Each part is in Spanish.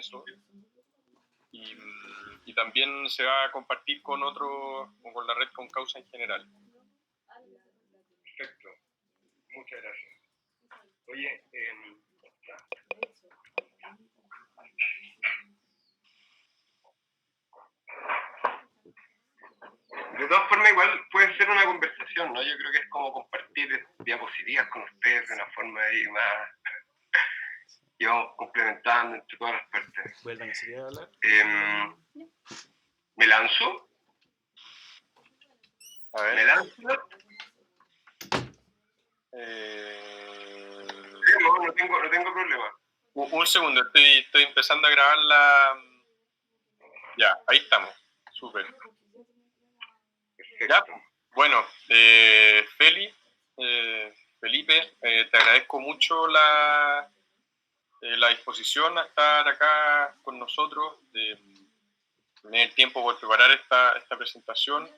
eso. Y también se va a compartir con la red Concausa en general. Perfecto, muchas gracias. Oye, de todas formas igual puede ser una conversación, ¿no? Yo creo que es como compartir diapositivas con ustedes de una forma ahí más, y vamos complementando entre todas las partes. ¿Vuelvan a seguir a hablar? ¿Me lanzo? A ver. ¿Me lanzo? No tengo problema. Un segundo, estoy empezando a grabar la... Ya, ahí estamos. Súper. Ya, bueno, Felipe, te agradezco mucho la disposición a estar acá con nosotros, de tener tiempo por preparar esta presentación.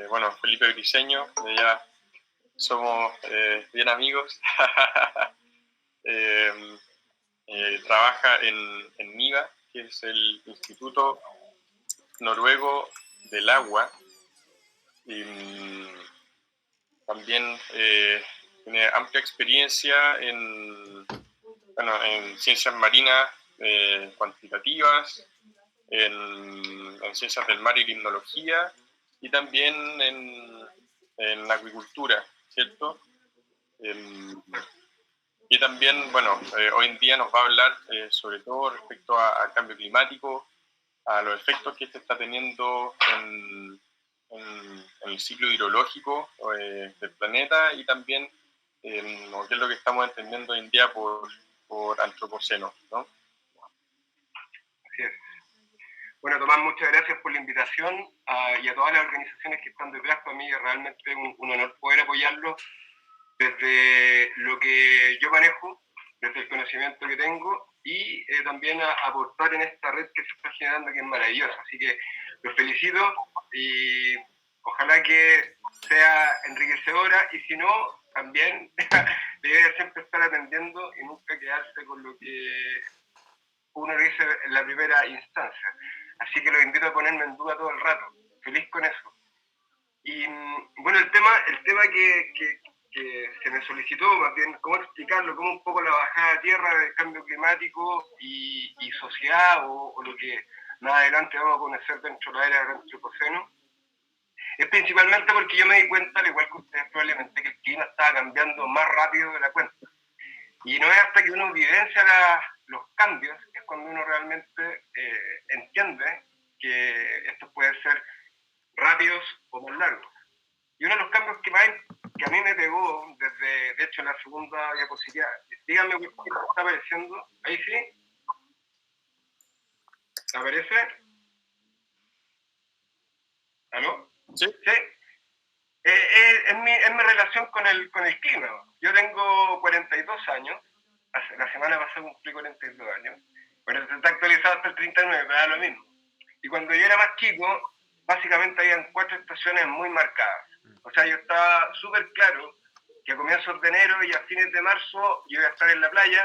Bueno, Felipe Briceño, ya somos bien amigos. Trabaja en NIVA, que es el Instituto Noruego del Agua. También tiene amplia experiencia en ciencias marinas cuantitativas, en ciencias del mar y limnología, y también en acuicultura, ¿cierto? Y también, bueno, hoy en día nos va a hablar sobre todo respecto al cambio climático, a los efectos que este está teniendo en el ciclo hidrológico del planeta, y también qué es lo que estamos entendiendo hoy en día por antropoceno, ¿no? Así es. Bueno, Tomás, muchas gracias por la invitación y a todas las organizaciones que están detrás. Para mí es realmente un honor poder apoyarlos desde lo que yo manejo, desde el conocimiento que tengo, y también a aportar en esta red que se está generando, que es maravillosa. Así que los felicito y ojalá que sea enriquecedora, y si no, también debe siempre estar atendiendo y nunca quedarse con lo que uno dice en la primera instancia. Así que los invito a ponerme en duda todo el rato. Feliz con eso. Y bueno, el tema que se me solicitó, más bien, cómo explicarlo, cómo un poco la bajada a tierra del cambio climático y sociedad, o lo que más adelante vamos a conocer dentro de la era del antropoceno, es principalmente porque yo me di cuenta, al igual que ustedes probablemente, que el clima estaba cambiando más rápido de la cuenta. Y no es hasta que uno vivencia los cambios, es cuando uno realmente entiende que estos pueden ser rápidos o más largos. Y uno de los cambios que a mí me pegó, desde, de hecho, en la segunda diapositiva, díganme qué está apareciendo, ahí sí, ¿aparece? ¿Aló? Sí. Sí. Es mi relación con el clima. Yo tengo 42 años, la semana pasada cumplí 42 años, pero está actualizado hasta el 39, pero da lo mismo. Y cuando yo era más chico, básicamente habían 4 estaciones muy marcadas. O sea, yo estaba súper claro que a comienzos de enero y a fines de marzo yo iba a estar en la playa,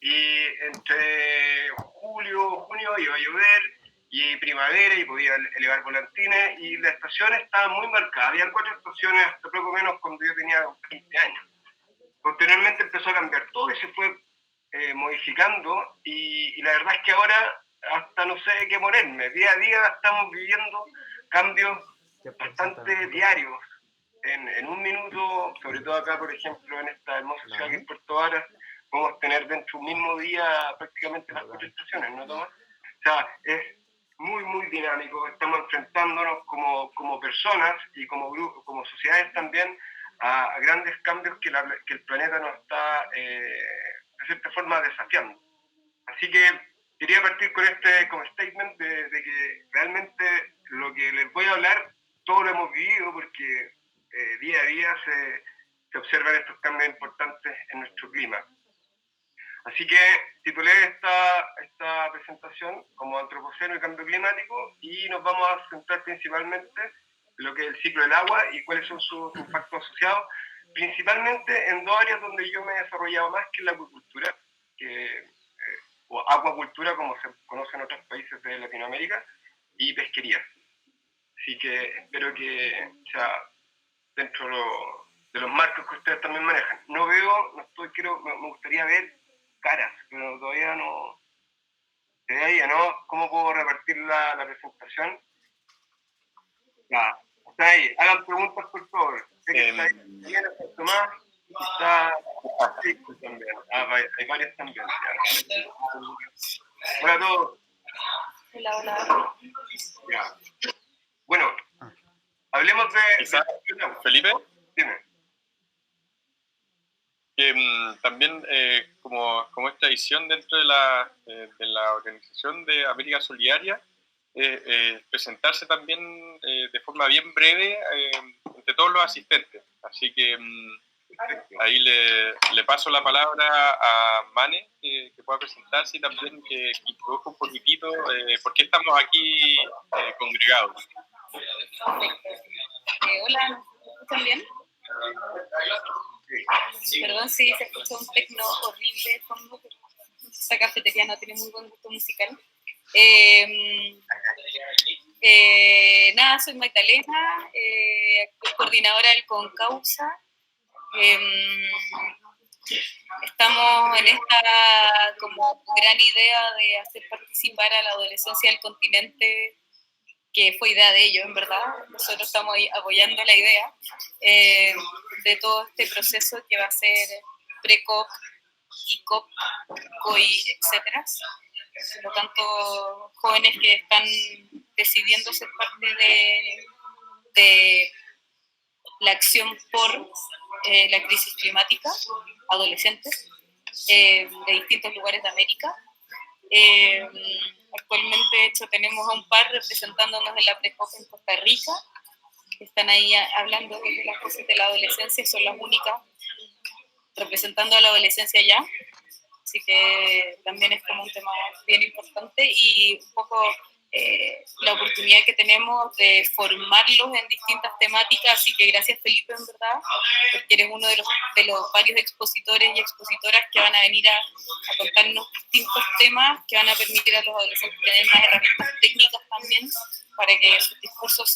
y entre julio, junio iba a llover, y primavera, y podía elevar volantines, y las estaciones estaban muy marcadas. Habían 4 estaciones, hasta poco menos cuando yo tenía 20 años. Posteriormente empezó a cambiar todo y se fue modificando, y la verdad es que ahora hasta no sé qué ponerme. Día a día estamos viviendo cambios bastante diarios. En un minuto, sobre todo acá, por ejemplo, en esta hermosa ciudad que es Puerto Varas, podemos tener dentro de un mismo día prácticamente las 4 estaciones, ¿no, Tomás? O sea, es muy, muy dinámico. Estamos enfrentándonos como personas y como grupos, como sociedades también, a grandes cambios que el planeta nos está, de cierta forma, desafiando. Así que quería partir con como statement de que realmente lo que les voy a hablar, todo lo hemos vivido, porque día a día se observan estos cambios importantes en nuestro clima. Así que titulé esta presentación como Antropoceno y Cambio Climático, y nos vamos a centrar principalmente en lo que es el ciclo del agua y cuáles son sus impactos asociados, principalmente en 2 áreas donde yo me he desarrollado más, que es la acuicultura, que acuacultura, como se conoce en otros países de Latinoamérica, y pesquería. Así que espero que sea dentro de los marcos que ustedes también manejan. No veo, me gustaría ver caras, pero todavía no. Todavía no. ¿Cómo puedo repartir la presentación? Ya, está ahí. Hagan preguntas, por favor. Sé que está ahí. Tomás, está también. Hay varias también. Ya. Hola a todos. Hola, hola. Ya. Bueno, hablemos de... Felipe. Dime. También como es tradición dentro de la organización de América Solidaria, presentarse también de forma bien breve entre todos los asistentes. Así que ahí le paso la palabra a Mane, que pueda presentarse y también que introduzca un poquitito por qué estamos aquí congregados. Hola, ¿nos escuchan bien? Perdón si se escucha un tecno horrible de fondo, pero esta cafetería no tiene muy buen gusto musical. Nada, soy Magdalena, coordinadora del Concausa. Estamos en esta como gran idea de hacer participar a la adolescencia del continente, que fue idea de ellos, en verdad. Nosotros estamos apoyando la idea de todo este proceso que va a ser pre-COP y COP, COI, etc. Por lo tanto, jóvenes que están decidiendo ser parte de la acción por la crisis climática, adolescentes de distintos lugares de América. Actualmente, de hecho, tenemos a un par representándonos en la pre-COP en Costa Rica, que están ahí hablando de las cosas de la adolescencia, son las únicas representando a la adolescencia ya, así que también es como un tema bien importante y un poco la oportunidad que tenemos de formarlos en distintas temáticas, así que gracias Felipe, en verdad, porque eres uno de los varios expositores y expositoras que van a venir a contarnos distintos temas que van a permitir a los adolescentes tener más herramientas técnicas también para que sus discursos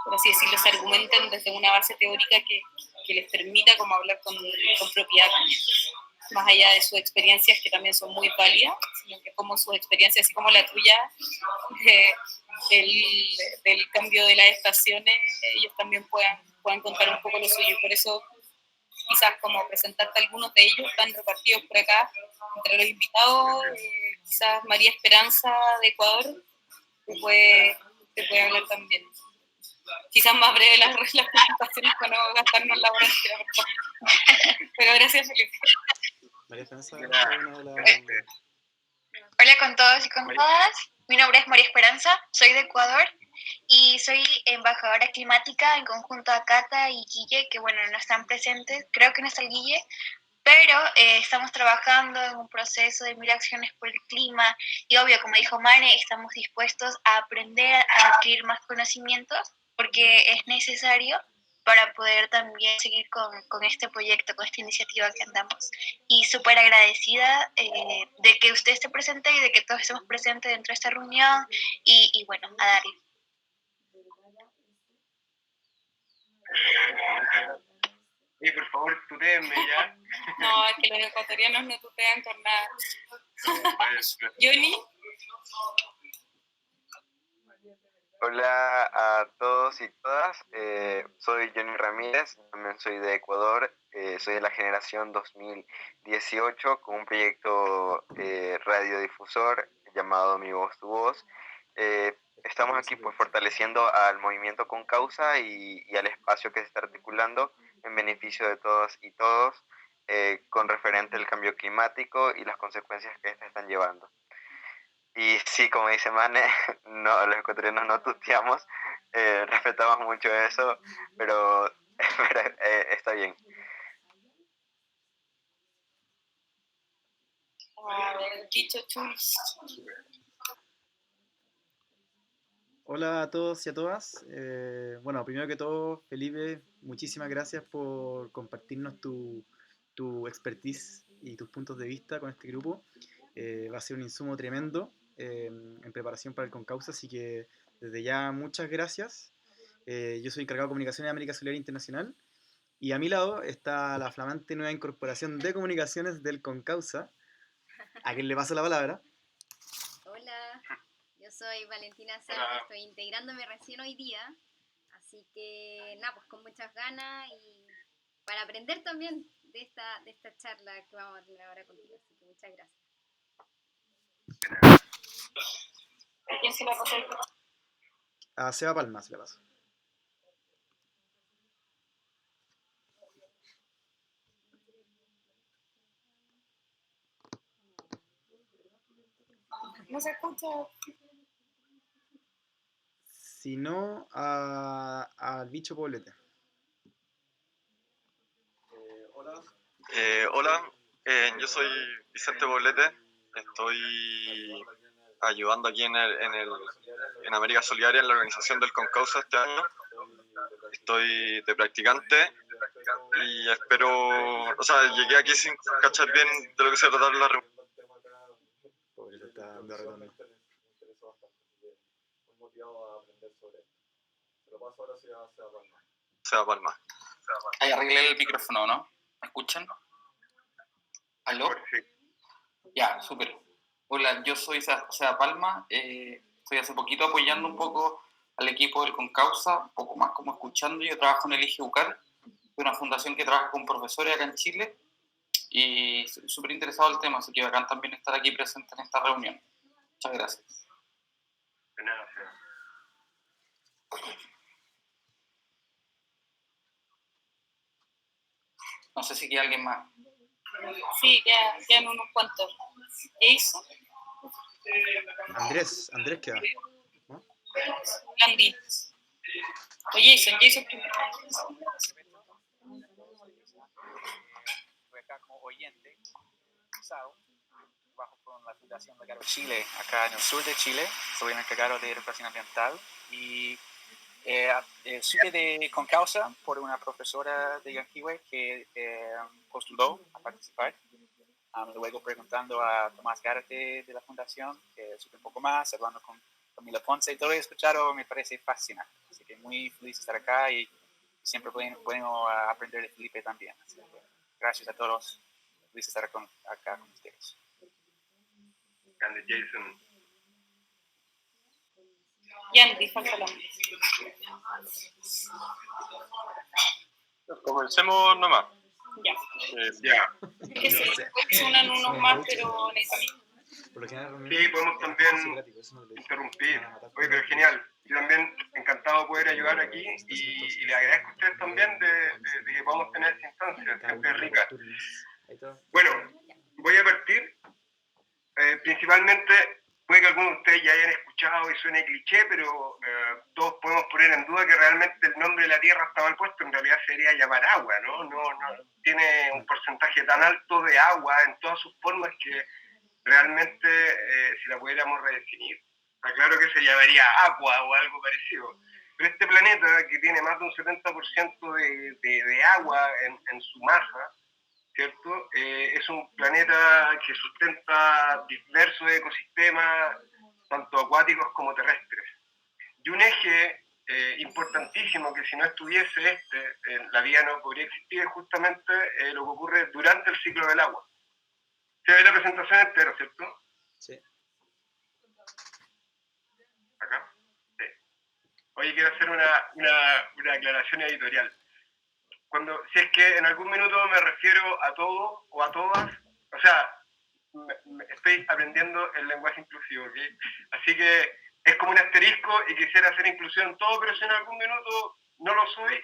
por así decirlo, se argumenten desde una base teórica que les permita como hablar con propiedad, más allá de sus experiencias, que también son muy válidas, sino que como sus experiencias, así como la tuya, del cambio de las estaciones, ellos también puedan contar un poco lo suyo. Por eso, quizás como presentarte algunos de ellos, están repartidos por acá, entre los invitados, quizás María Esperanza de Ecuador, te puede hablar también. Quizás más breve las presentaciones para no gastarnos la hora entera, pero gracias, Felipe. María Esperanza, Hola con todos y con todas. Mi nombre es María Esperanza, soy de Ecuador y soy embajadora climática en conjunto a Cata y Guille, que bueno, no están presentes, creo que no está el Guille, pero estamos trabajando en un proceso de 1000 acciones por el clima y obvio, como dijo Mane, estamos dispuestos a aprender, a adquirir más conocimientos porque es necesario para poder también seguir con este proyecto, con esta iniciativa que andamos. Y súper agradecida de que usted esté presente y de que todos estemos presentes dentro de esta reunión y bueno, a darle. Por favor, tutéenme ya. No, es que los ecuatorianos no tutean con nada. Johnny. Hola a todos y todas, soy Johnny Ramírez, también soy de Ecuador, soy de la generación 2018 con un proyecto radiodifusor llamado Mi Voz Tu Voz. Estamos aquí pues fortaleciendo al movimiento Concausa y al espacio que se está articulando en beneficio de todas y todos con referente al cambio climático y las consecuencias que estas están llevando. Y sí, como dice Mane, no, los ecuatorianos no tuteamos, respetamos mucho eso, pero está bien. Dicho Chuls. Hola a todos y a todas. Bueno, primero que todo, Felipe, muchísimas gracias por compartirnos tu expertise y tus puntos de vista con este grupo. Va a ser un insumo tremendo en preparación para el Concausa, así que desde ya muchas gracias. Yo soy encargado de comunicación de América Solidaria Internacional y a mi lado está la flamante nueva incorporación de comunicaciones del Concausa, a quien le paso la palabra. Hola, yo soy Valentina Sá, estoy integrándome recién hoy día, así que nada, pues con muchas ganas y para aprender también de esta charla que vamos a tener ahora contigo, así que muchas gracias. ¿A quién se la pasó? A Seba Palma se la paso. No se escucha. Si no, al bicho Poblete. Hola, yo soy Vicente Poblete, estoy ayudando aquí en América Solidaria en la organización del Concausa este año. Estoy de practicante y espero, o sea, llegué aquí sin cachar bien de lo que se trata la reunión. Pobre, se está dando redondo. Seba Palma. Ahí arreglé el micrófono, ¿no? ¿Me escuchan? ¿Aló? Ya, súper. Hola, yo soy Seba Palma. Estoy hace poquito apoyando un poco al equipo del Concausa, un poco más como escuchando. Yo trabajo en el IGEUCAR, de una fundación que trabaja con profesores acá en Chile. Y estoy súper interesado en el tema, así que bacán también estar aquí presente en esta reunión. Muchas gracias. De nada, Seba. No sé si queda alguien más. Sí, ya en unos cuantos. Jason, Andrés queda. ¿No? Landy. O Jason primero. Estoy acá como oyente, trabajo con la Fundación Legaro Chile, acá en el sur de Chile. Soy el encargado de educación ambiental y supe de Concausa por una profesora de Yanquiwe que postuló a participar. Luego preguntando a Tomás Gárate de la fundación, que supe un poco más, hablando con Camila Ponce, y todo lo que he escuchado me parece fascinante. Así que muy feliz de estar acá y siempre podemos aprender de Felipe también. Así que gracias a todos, feliz de estar acá con ustedes. Grande Jason. Yandy, falta la mía. Comencemos nomás. Ya. Ya. Es que sí, suenan unos más, pero en el camino. Por lo general, Sí, podemos también interrumpir. Oye, pero genial. Yo también encantado de poder ayudar aquí y le agradezco a ustedes también de que podamos tener esta instancia, siempre rica. Bueno, voy a partir. Principalmente, puede que algunos de ustedes ya hayan escuchado y suene cliché, pero todos podemos poner en duda que realmente el nombre de la Tierra está mal puesto. En realidad sería llamar agua, ¿no? No tiene un porcentaje tan alto de agua en todas sus formas que realmente, si la pudiéramos redefinir, está claro que se llamaría agua o algo parecido. Pero este planeta, que tiene más de un 70% de agua en su masa, ¿cierto? Es un planeta que sustenta diversos ecosistemas, tanto acuáticos como terrestres. Y un eje importantísimo que si no estuviese la vida no podría existir, es justamente lo que ocurre durante el ciclo del agua. Se ve la presentación entera, ¿cierto? Sí. ¿Acá? Sí. Oye, quiero hacer una aclaración editorial. Si es que en algún minuto me refiero a todos o a todas, o sea, estoy aprendiendo el lenguaje inclusivo, ¿ok? Así que es como un asterisco y quisiera hacer inclusión en todo, pero si en algún minuto no lo soy,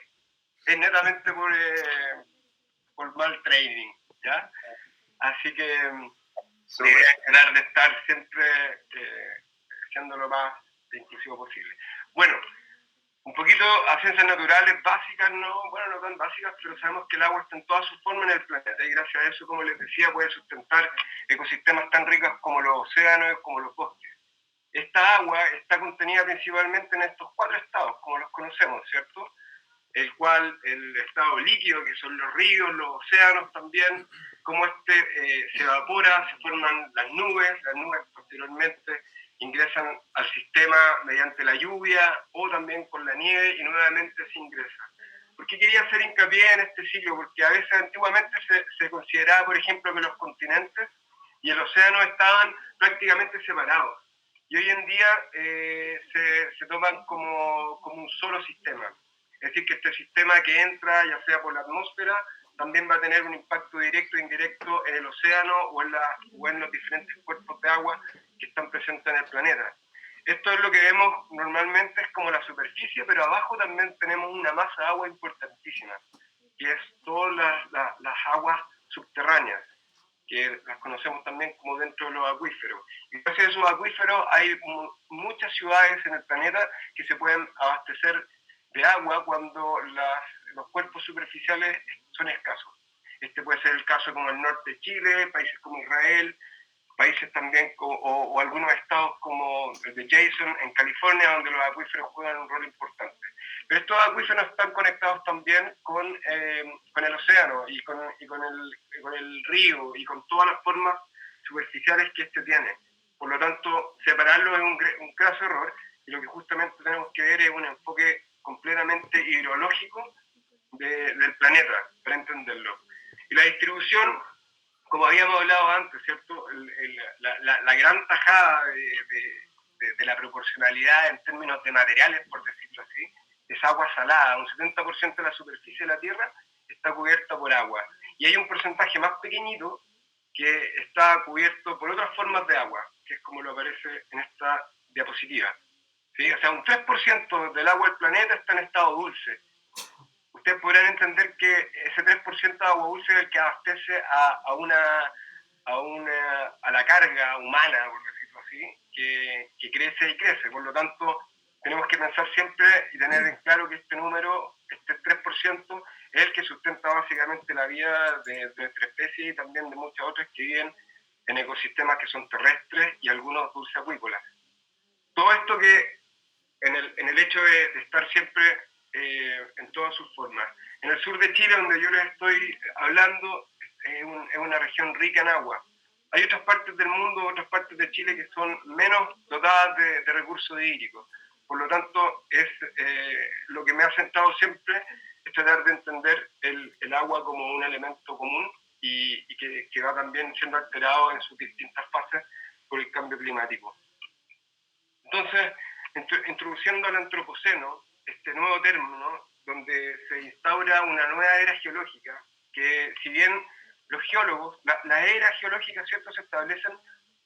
es netamente por mal training, ¿ya? Así que la idea es tratar de estar siempre siendo lo más inclusivo posible. Bueno, un poquito a ciencias naturales básicas, no tan básicas, pero sabemos que el agua está en todas sus formas en el planeta y gracias a eso, como les decía, puede sustentar ecosistemas tan ricos como los océanos, como los bosques. Esta agua está contenida principalmente en estos 4 estados, como los conocemos, ¿cierto? El estado líquido, que son los ríos, los océanos también, cómo se evapora, se forman las nubes posteriormente ingresan al sistema mediante la lluvia o también con la nieve y nuevamente se ingresa. ¿Por qué quería hacer hincapié en este ciclo? Porque a veces antiguamente se consideraba, por ejemplo, que los continentes y el océano estaban prácticamente separados. Y hoy en día se toman como un solo sistema. Es decir, que este sistema que entra, ya sea por la atmósfera, también va a tener un impacto directo e indirecto en el océano o en los diferentes cuerpos de agua que están presentes en el planeta. Esto es lo que vemos normalmente, es como la superficie, pero abajo también tenemos una masa de agua importantísima, que es todas las aguas subterráneas, que las conocemos también como dentro de los acuíferos. Y gracias a esos acuíferos hay muchas ciudades en el planeta que se pueden abastecer de agua cuando los cuerpos superficiales son escasos. Este puede ser el caso como el norte de Chile, países como Israel, países también o algunos estados como el de Jason en California, donde los acuíferos juegan un rol importante. Pero estos acuíferos están conectados también con el océano y con el río y con todas las formas superficiales que este tiene. Por lo tanto, separarlo es un graso error, y lo que justamente tenemos que ver es un enfoque completamente hidrológico del planeta, para entenderlo. Y la distribución, como habíamos hablado antes, ¿cierto? La gran tajada de la proporcionalidad en términos de materiales, por decirlo así, es agua salada. Un 70% de la superficie de la Tierra está cubierta por agua. Y hay un porcentaje más pequeñito que está cubierto por otras formas de agua, que es como lo aparece en esta diapositiva. ¿Sí? O sea, un 3% del agua del planeta está en estado dulce. Ustedes podrán entender que ese 3% de agua dulce es el que abastece a la carga humana, por decirlo así, que crece y crece. Por lo tanto, tenemos que pensar siempre y tener en claro que este número, este 3%, es el que sustenta básicamente la vida de nuestra especie y también de muchas otras que viven en ecosistemas que son terrestres y algunos dulceacuícolas. Todo esto que en el hecho de estar siempre en todas sus formas. En el sur de Chile, donde yo les estoy hablando, es una región rica en agua. Hay otras partes del mundo, otras partes de Chile que son menos dotadas de recursos hídricos. Por lo tanto, lo que me ha sentado siempre es tratar de entender el agua como un elemento común y que va también siendo alterado en sus distintas fases por el cambio climático. Entonces, introduciendo al antropoceno, este nuevo término, donde se instaura una nueva era geológica, que si bien los geólogos, las eras geológicas, ¿cierto?, se establecen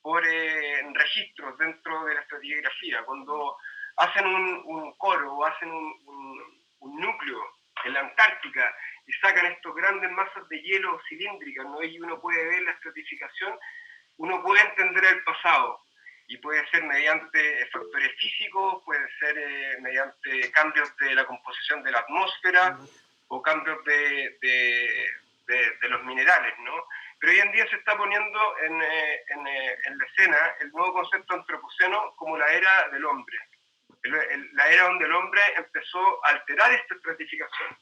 por registros dentro de la estratigrafía. Cuando hacen un coro o hacen un núcleo en la Antártica y sacan estos grandes masas de hielo cilíndricas, ¿no?, y uno puede ver la estratificación, uno puede entender el pasado. Y puede ser mediante factores físicos, puede ser mediante cambios de la composición de la atmósfera o cambios de los minerales, ¿no? Pero hoy en día se está poniendo en la escena el nuevo concepto antropoceno como la era del hombre. La era donde el hombre empezó a alterar esta estratificación.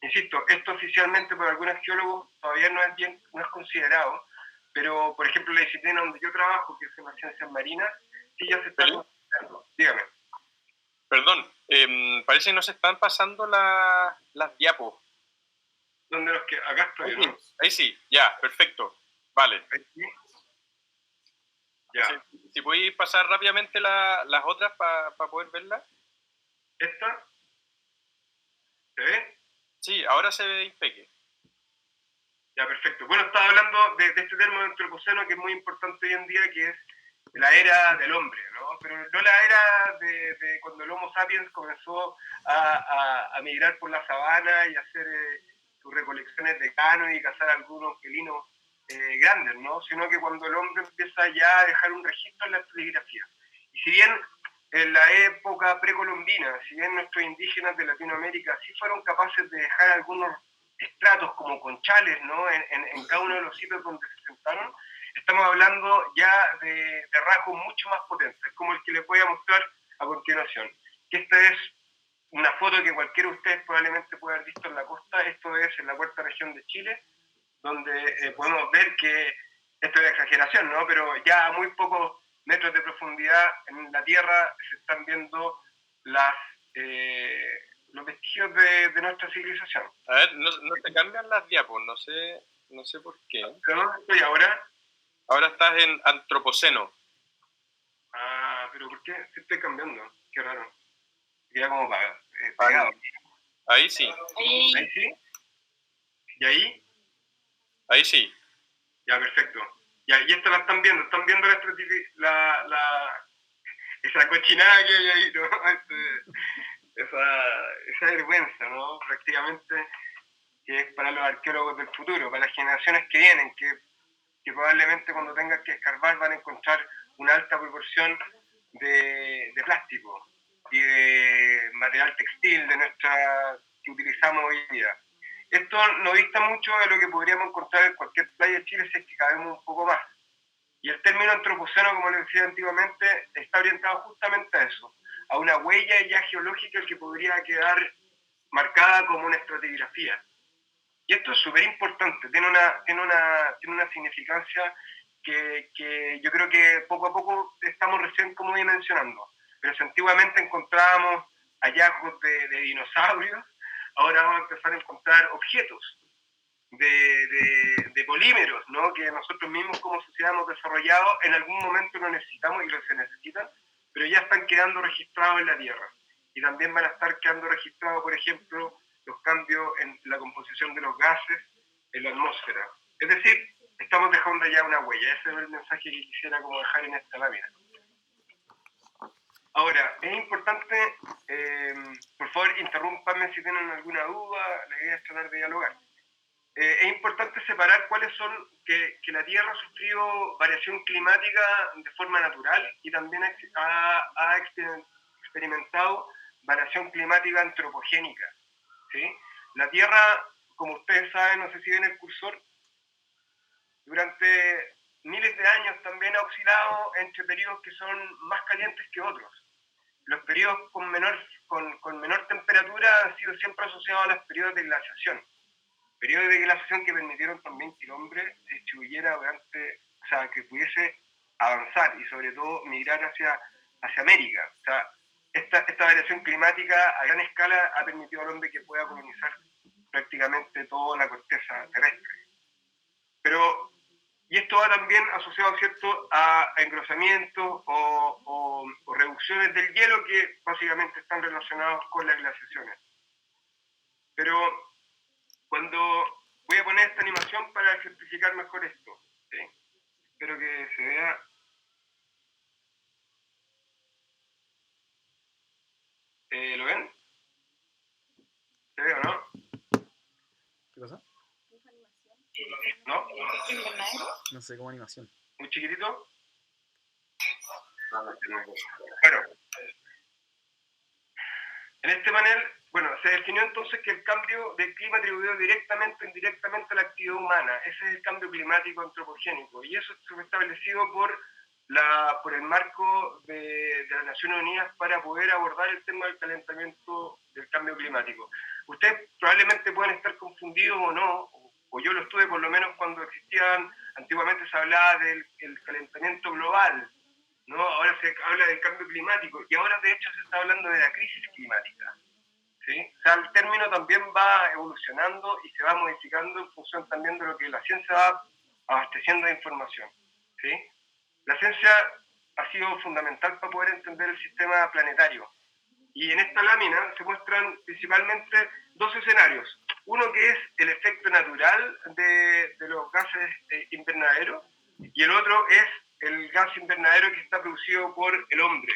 Insisto, esto oficialmente por algunos geólogos todavía no es considerado, pero, por ejemplo, la disciplina donde yo trabajo, que es en las ciencias marinas, sí ya se está considerando. Dígame. Perdón, parece que no se están pasando las diapos. ¿Dónde los que? Acá estoy, ¿no? Ahí sí, ya, perfecto. Vale. Ahí sí. Ya. Si podéis pasar rápidamente las otras para poder verlas. ¿Esta? ¿Se ve? Sí, ahora se ve impeque. Ya, perfecto. Bueno, estaba hablando de este término antropoceno que es muy importante hoy en día, que es la era del hombre, ¿no? Pero no la era de cuando el Homo sapiens comenzó a migrar por la sabana y hacer sus recolecciones de cano y cazar algunos felinos grandes, ¿no? Sino que cuando el hombre empieza ya a dejar un registro en la estratigrafía. Y si bien en la época precolombina, si bien nuestros indígenas de Latinoamérica sí fueron capaces de dejar algunos estratos como conchales, ¿no?, en cada uno de los sitios donde se sentaron, estamos hablando ya de rasgos mucho más potentes, como el que les voy a mostrar a continuación. Que esta es una foto que cualquiera de ustedes probablemente puede haber visto en la costa. Esto es en la cuarta región de Chile, donde podemos ver que, esto es exageración, ¿no? Pero ya a muy pocos metros de profundidad en la Tierra se están viendo los vestigios de nuestra civilización. A ver, no te cambian las diapos, no sé por qué. ¿Pero dónde estoy ahora? Ahora estás en Antropoceno. Ah, pero ¿por qué se estoy cambiando? Qué raro. Queda como pegado. Ahí sí. ¿Ahí sí? ¿Y ahí? Ahí sí. Ya, perfecto. Ya, y esta la están viendo esa cochinada que hay ahí, ¿no? Esa vergüenza, ¿no? Prácticamente, que es para los arqueólogos del futuro, para las generaciones que vienen, que probablemente cuando tengan que escarbar van a encontrar una alta proporción de plástico y de material textil que utilizamos hoy en día. Esto no dista mucho de lo que podríamos encontrar en cualquier playa de Chile si es que cabemos un poco más. Y el término antropoceno, como les decía antiguamente, está orientado justamente a eso, a una huella ya geológica que podría quedar marcada como una estratigrafía. Y esto es súper importante, tiene una significancia que yo creo que poco a poco estamos recién como dimensionando. Pero si antiguamente encontrábamos hallazgos de dinosaurios, ahora vamos a empezar a encontrar objetos de polímeros, ¿no? Que nosotros mismos como sociedad hemos desarrollado, en algún momento lo necesitamos y lo se necesitan, pero ya están quedando registrados en la Tierra. Y también van a estar quedando registrados, por ejemplo, los cambios en la composición de los gases en la atmósfera. Es decir, estamos dejando ya una huella. Ese es el mensaje que quisiera como dejar en esta lámina. Ahora, es importante, por favor, interrúmpanme si tienen alguna duda, la idea es tratar de dialogar. Es importante separar cuáles son que la Tierra ha sufrido variación climática de forma natural y también ha experimentado variación climática antropogénica, ¿sí? La Tierra, como ustedes saben, no sé si ven el cursor, durante miles de años también ha oscilado entre periodos que son más calientes que otros. Los periodos con menor temperatura han sido siempre asociados a los periodos de glaciación. Periodos de glaciación que permitieron también que el hombre se distribuyera que pudiese avanzar y sobre todo migrar hacia América. O sea, esta variación climática a gran escala ha permitido al hombre que pueda colonizar prácticamente toda la corteza terrestre. Y esto va también asociado, ¿cierto?, a engrosamientos o reducciones del hielo que básicamente están relacionados con las glaciaciones. Pero voy a poner esta animación para ejemplificar mejor esto, ¿sí? Espero que se vea. ¿Lo ven? ¿Se ve o no? ¿Qué cosa? ¿No? No sé, como animación. ¿Muy chiquitito? Bueno, en este panel, se definió entonces que el cambio del clima atribuido directamente o indirectamente a la actividad humana. Ese es el cambio climático antropogénico. Y eso fue establecido por el marco de las Naciones Unidas para poder abordar el tema del calentamiento del cambio climático. Ustedes probablemente pueden estar confundidos o no, o yo lo estuve por lo menos cuando antiguamente se hablaba del calentamiento global, ¿no? Ahora se habla del cambio climático y ahora de hecho se está hablando de la crisis climática, ¿sí? O sea, el término también va evolucionando y se va modificando en función también de lo que la ciencia va abasteciendo de información, ¿sí? La ciencia ha sido fundamental para poder entender el sistema planetario. Y en esta lámina se muestran principalmente dos escenarios. Uno que es el efecto natural de los gases invernaderos y el otro es el gas invernadero que está producido por el hombre.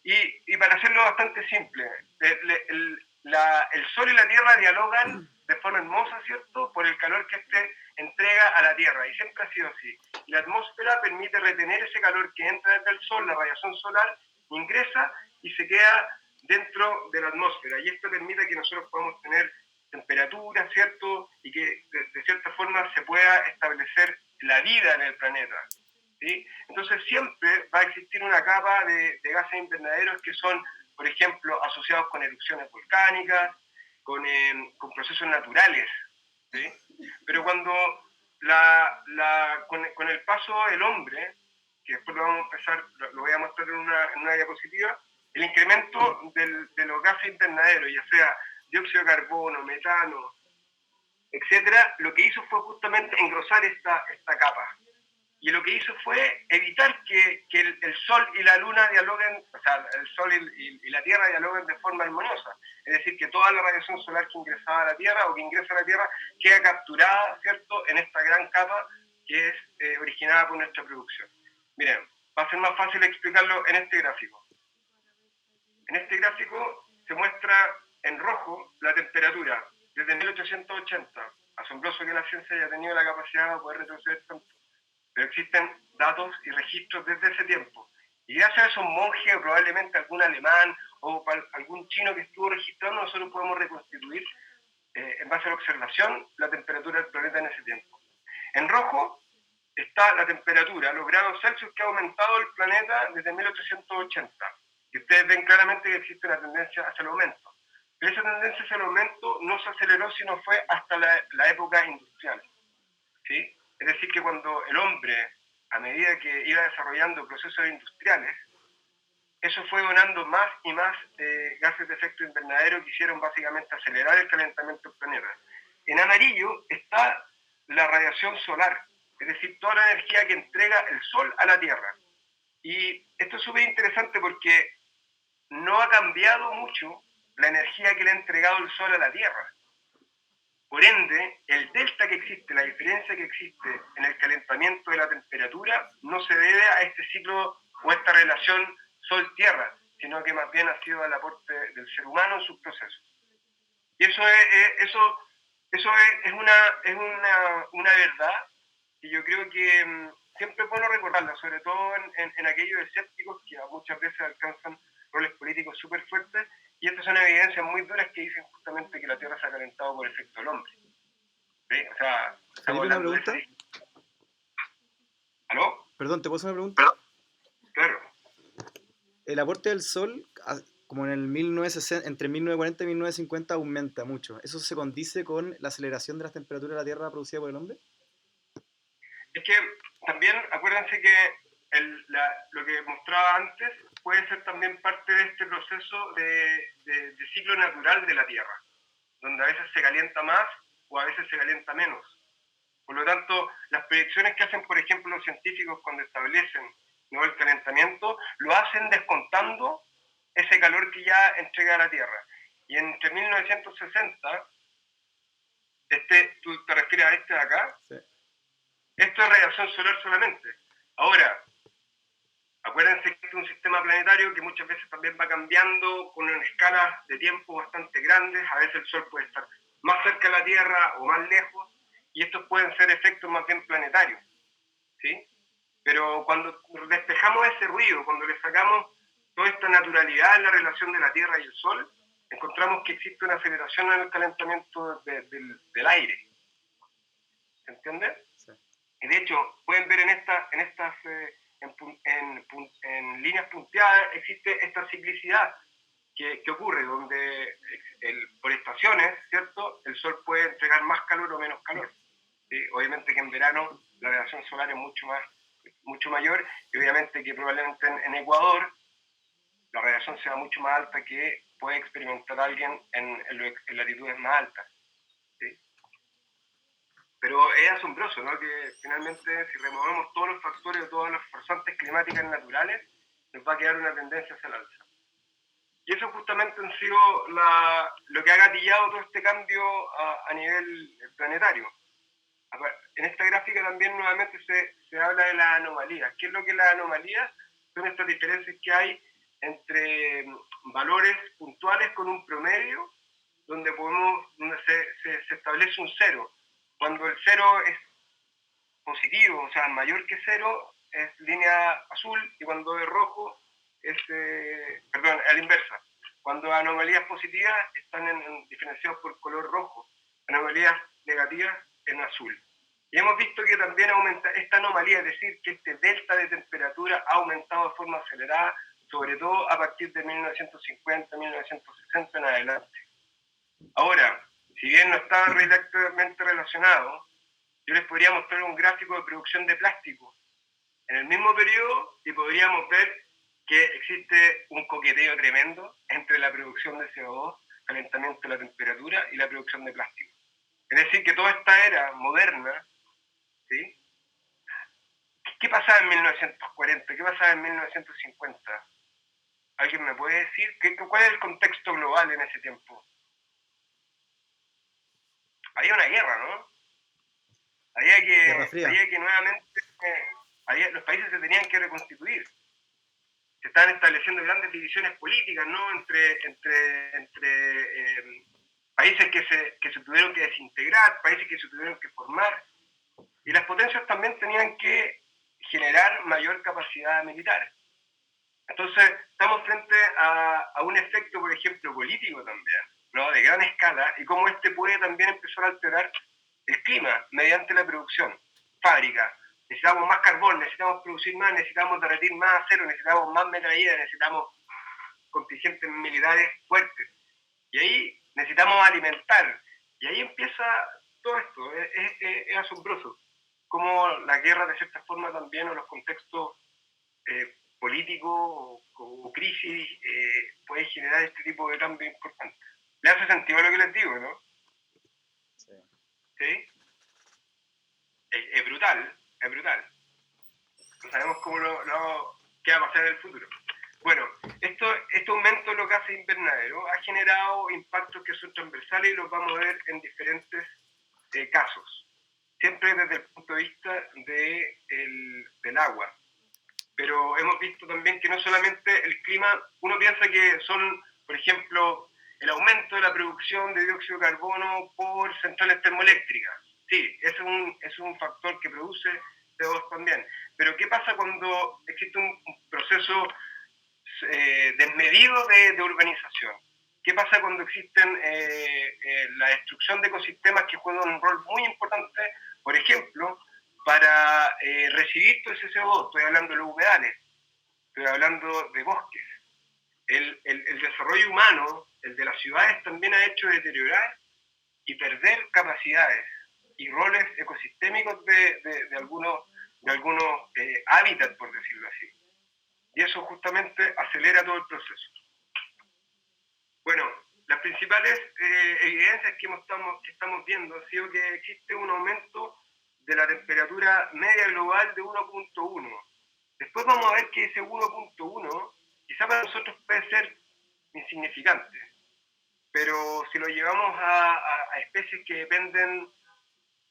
Y para hacerlo bastante simple, el Sol y la Tierra dialogan de forma hermosa, ¿cierto?, por el calor que éste entrega a la Tierra, y siempre ha sido así. Y la atmósfera permite retener ese calor que entra desde el Sol, la radiación solar, ingresa y se queda dentro de la atmósfera, y esto permite que nosotros podamos tener temperatura, ¿cierto?, y que de cierta forma se pueda establecer la vida en el planeta, ¿sí? Entonces siempre va a existir una capa de gases invernaderos que son, por ejemplo, asociados con erupciones volcánicas, con procesos naturales ¿sí? Pero cuando con el paso del hombre, que después lo vamos a empezar, lo voy a mostrar en una diapositiva, el incremento de los gases invernaderos, ya sea dióxido de carbono, metano, etcétera, lo que hizo fue justamente engrosar esta capa. Y lo que hizo fue evitar que el Sol y la Luna dialoguen, o sea, el Sol y la Tierra dialoguen de forma armoniosa. Es decir, que toda la radiación solar que ingresaba a la Tierra o que ingresa a la Tierra queda capturada, ¿cierto?, en esta gran capa que es originada por nuestra producción. Miren, va a ser más fácil explicarlo en este gráfico. En este gráfico se muestra en rojo la temperatura desde 1880. Asombroso que la ciencia haya tenido la capacidad de poder retroceder tanto. Pero existen datos y registros desde ese tiempo. Y gracias a esos monjes, o probablemente algún alemán o algún chino que estuvo registrando, nosotros podemos reconstituir, en base a la observación, la temperatura del planeta en ese tiempo. En rojo está la temperatura, los grados Celsius que ha aumentado el planeta desde 1880. Y ustedes ven claramente que existe una tendencia hacia el aumento. Pero esa tendencia hacia el aumento no se aceleró, sino fue hasta la época industrial, ¿sí? Es decir, que cuando el hombre, a medida que iba desarrollando procesos industriales, eso fue donando más y más gases de efecto invernadero que hicieron básicamente acelerar el calentamiento del planeta. En amarillo está la radiación solar, es decir, toda la energía que entrega el Sol a la Tierra. Y esto es súper interesante porque no ha cambiado mucho la energía que le ha entregado el Sol a la Tierra. Por ende, el delta que existe, la diferencia que existe en el calentamiento de la temperatura, no se debe a este ciclo o esta relación Sol-Tierra, sino que más bien ha sido el aporte del ser humano en sus procesos. Y eso es una verdad que yo creo que siempre es bueno recordarla, sobre todo en aquellos escépticos que muchas veces alcanzan roles políticos súper fuertes. Y estas son evidencias muy duras que dicen justamente que la Tierra se ha calentado por efecto del hombre. ¿Sí? O sea, estamos hablando ¿una pregunta? ¿Aló? Perdón, ¿te puedo hacer una pregunta? Claro. El aporte del Sol, como en el 1960, entre 1940 y 1950, aumenta mucho. ¿Eso se condice con la aceleración de las temperaturas de la Tierra producida por el hombre? Es que también acuérdense que lo que mostraba antes puede ser también parte de este proceso de ciclo natural de la Tierra, donde a veces se calienta más o a veces se calienta menos. Por lo tanto, las proyecciones que hacen, por ejemplo, los científicos cuando establecen, ¿no?, el calentamiento, lo hacen descontando ese calor que ya entrega la Tierra. Y entre 1960, ¿tú te refieres a este de acá? Sí. Esto es radiación solar solamente. Ahora, acuérdense que es un sistema planetario que muchas veces también va cambiando con una escala de tiempo bastante grandes. A veces el Sol puede estar más cerca de la Tierra o más lejos, y estos pueden ser efectos más bien planetarios, ¿sí? Pero cuando despejamos ese ruido, cuando le sacamos toda esta naturalidad en la relación de la Tierra y el Sol, encontramos que existe una aceleración en el calentamiento del aire. ¿Se entiende? Sí. Y de hecho, pueden ver en líneas punteadas existe esta ciclicidad que ocurre, donde por estaciones, ¿cierto?, el Sol puede entregar más calor o menos calor. Obviamente que en verano la radiación solar es mucho mayor, y obviamente que probablemente en Ecuador la radiación sea mucho más alta que puede experimentar alguien en latitudes más altas. ¿Sí? Pero es asombroso, ¿no?, que finalmente si removemos todos los factores o todas las forzantes climáticas naturales, nos va a quedar una tendencia hacia el alza. Y eso justamente ha sido lo que ha gatillado todo este cambio a nivel planetario. En esta gráfica también nuevamente se habla de las anomalías. ¿Qué es lo que es las anomalías? Son estas diferencias que hay entre valores puntuales con un promedio, donde se establece un cero. Cuando el cero es positivo, o sea, mayor que cero, es línea azul, y cuando es rojo, a la inversa. Cuando anomalías positivas están diferenciadas por color rojo, anomalías negativas en azul. Y hemos visto que también aumenta esta anomalía, es decir, que este delta de temperatura ha aumentado de forma acelerada, sobre todo a partir de 1950, 1960 en adelante. Ahora, si bien no está directamente relacionado, yo les podría mostrar un gráfico de producción de plástico en el mismo periodo y podríamos ver que existe un coqueteo tremendo entre la producción de CO2, calentamiento de la temperatura y la producción de plástico. Es decir, que toda esta era moderna, ¿sí? ¿Qué pasaba en 1940? ¿Qué pasaba en 1950? ¿Alguien me puede decir cuál es el contexto global en ese tiempo? Había una guerra, ¿no? Había que nuevamente, los países se tenían que reconstituir. Se estaban estableciendo grandes divisiones políticas, ¿no? Entre países que se tuvieron que desintegrar, países que se tuvieron que formar, y las potencias también tenían que generar mayor capacidad militar. Entonces, estamos frente a un efecto, por ejemplo, político también, ¿no? De gran escala, y cómo este puede también empezar a alterar el clima mediante la producción. Fábrica, necesitamos más carbón, necesitamos producir más, necesitamos derretir más acero, necesitamos más metralletas, necesitamos contingentes militares fuertes. Y ahí necesitamos alimentar. Y ahí empieza todo esto. Es asombroso cómo la guerra, de cierta forma, también, o los contextos políticos o crisis, puede generar este tipo de cambio importante. ¿Le hace sentido lo que les digo, no? Sí. ¿Sí? Es brutal, es brutal. No sabemos qué va a pasar en el futuro. Bueno, este aumento de los gases invernaderos ha generado impactos que son transversales y los vamos a ver en diferentes casos. Siempre desde el punto de vista del agua. Pero hemos visto también que no solamente el clima, uno piensa que son, por ejemplo, el aumento de la producción de dióxido de carbono por centrales termoeléctricas. Sí, es un factor que produce CO2 también. Pero ¿qué pasa cuando existe un proceso desmedido de urbanización? ¿Qué pasa cuando existen la destrucción de ecosistemas que juegan un rol muy importante, por ejemplo, para recibir todo ese CO2? Estoy hablando de los humedales, estoy hablando de bosques. El desarrollo humano, el de las ciudades, también ha hecho deteriorar y perder capacidades y roles ecosistémicos de algunos hábitats, por decirlo así. Y eso justamente acelera todo el proceso. Bueno, las principales evidencias que estamos viendo ha sido que existe un aumento de la temperatura media global de 1.1. Después vamos a ver que ese 1.1 quizá para nosotros puede ser insignificante, pero si lo llevamos a especies que dependen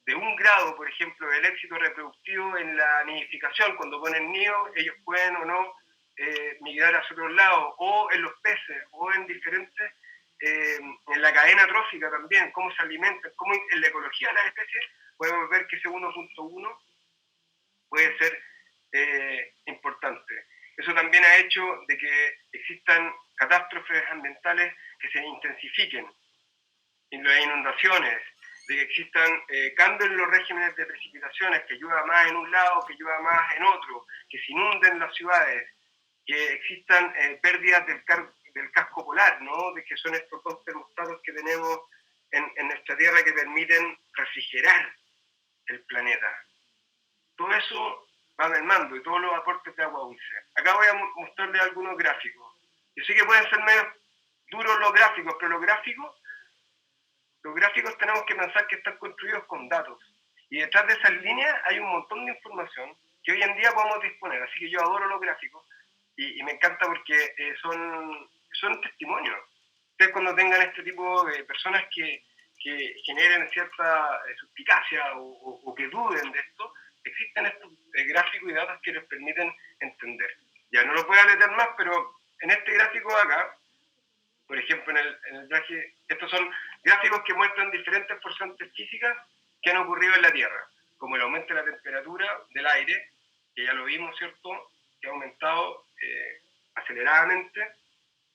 de 1 grado, por ejemplo, del éxito reproductivo en la nidificación, cuando ponen nido, ellos pueden o no migrar hacia otros lados, o en los peces, o en diferentes, en la cadena trófica también, cómo se alimentan, cómo en la ecología de las especies, podemos ver que ese 1.1 puede ser importante. Eso también ha hecho de que existan catástrofes ambientales que se intensifiquen, en las inundaciones, de que existan cambios en los regímenes de precipitaciones, que llueva más en un lado, que llueva más en otro, que se inunden las ciudades, que existan pérdidas del casco polar, ¿no? De que son estos dos termostatos que tenemos en nuestra Tierra que permiten refrigerar el planeta. Todo eso va mermando y todos los aportes de agua dulce. Acá voy a mostrarles algunos gráficos. Yo sé que pueden ser medio duros los gráficos, pero los gráficos tenemos que pensar que están construidos con datos. Y detrás de esas líneas hay un montón de información que hoy en día podemos disponer. Así que yo adoro los gráficos y me encanta porque son testimonios. Ustedes cuando tengan este tipo de personas que generen cierta suspicacia o que duden de esto, existen estos gráficos y datos que les permiten entender. Ya no lo voy a leer más, pero en este gráfico de acá, por ejemplo, en el viaje, estos son gráficos que muestran diferentes fuerzas físicas que han ocurrido en la Tierra, como el aumento de la temperatura del aire, que ya lo vimos, ¿cierto?, que ha aumentado aceleradamente.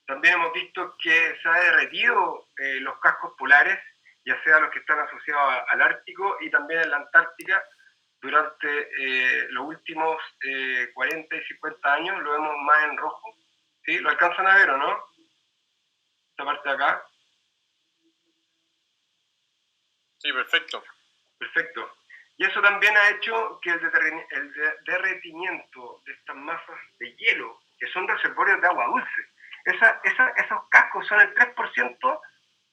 También hemos visto que se han derretido los cascos polares, ya sea los que están asociados al Ártico y también en la Antártica, durante los últimos 40 y 50 años. Lo vemos más en rojo. ¿Sí? ¿Lo alcanzan a ver o no? Esta parte de acá. Sí, perfecto. Perfecto. Y eso también ha hecho que el derretimiento de estas masas de hielo, que son reservorios de agua dulce, esos cascos son el 3%,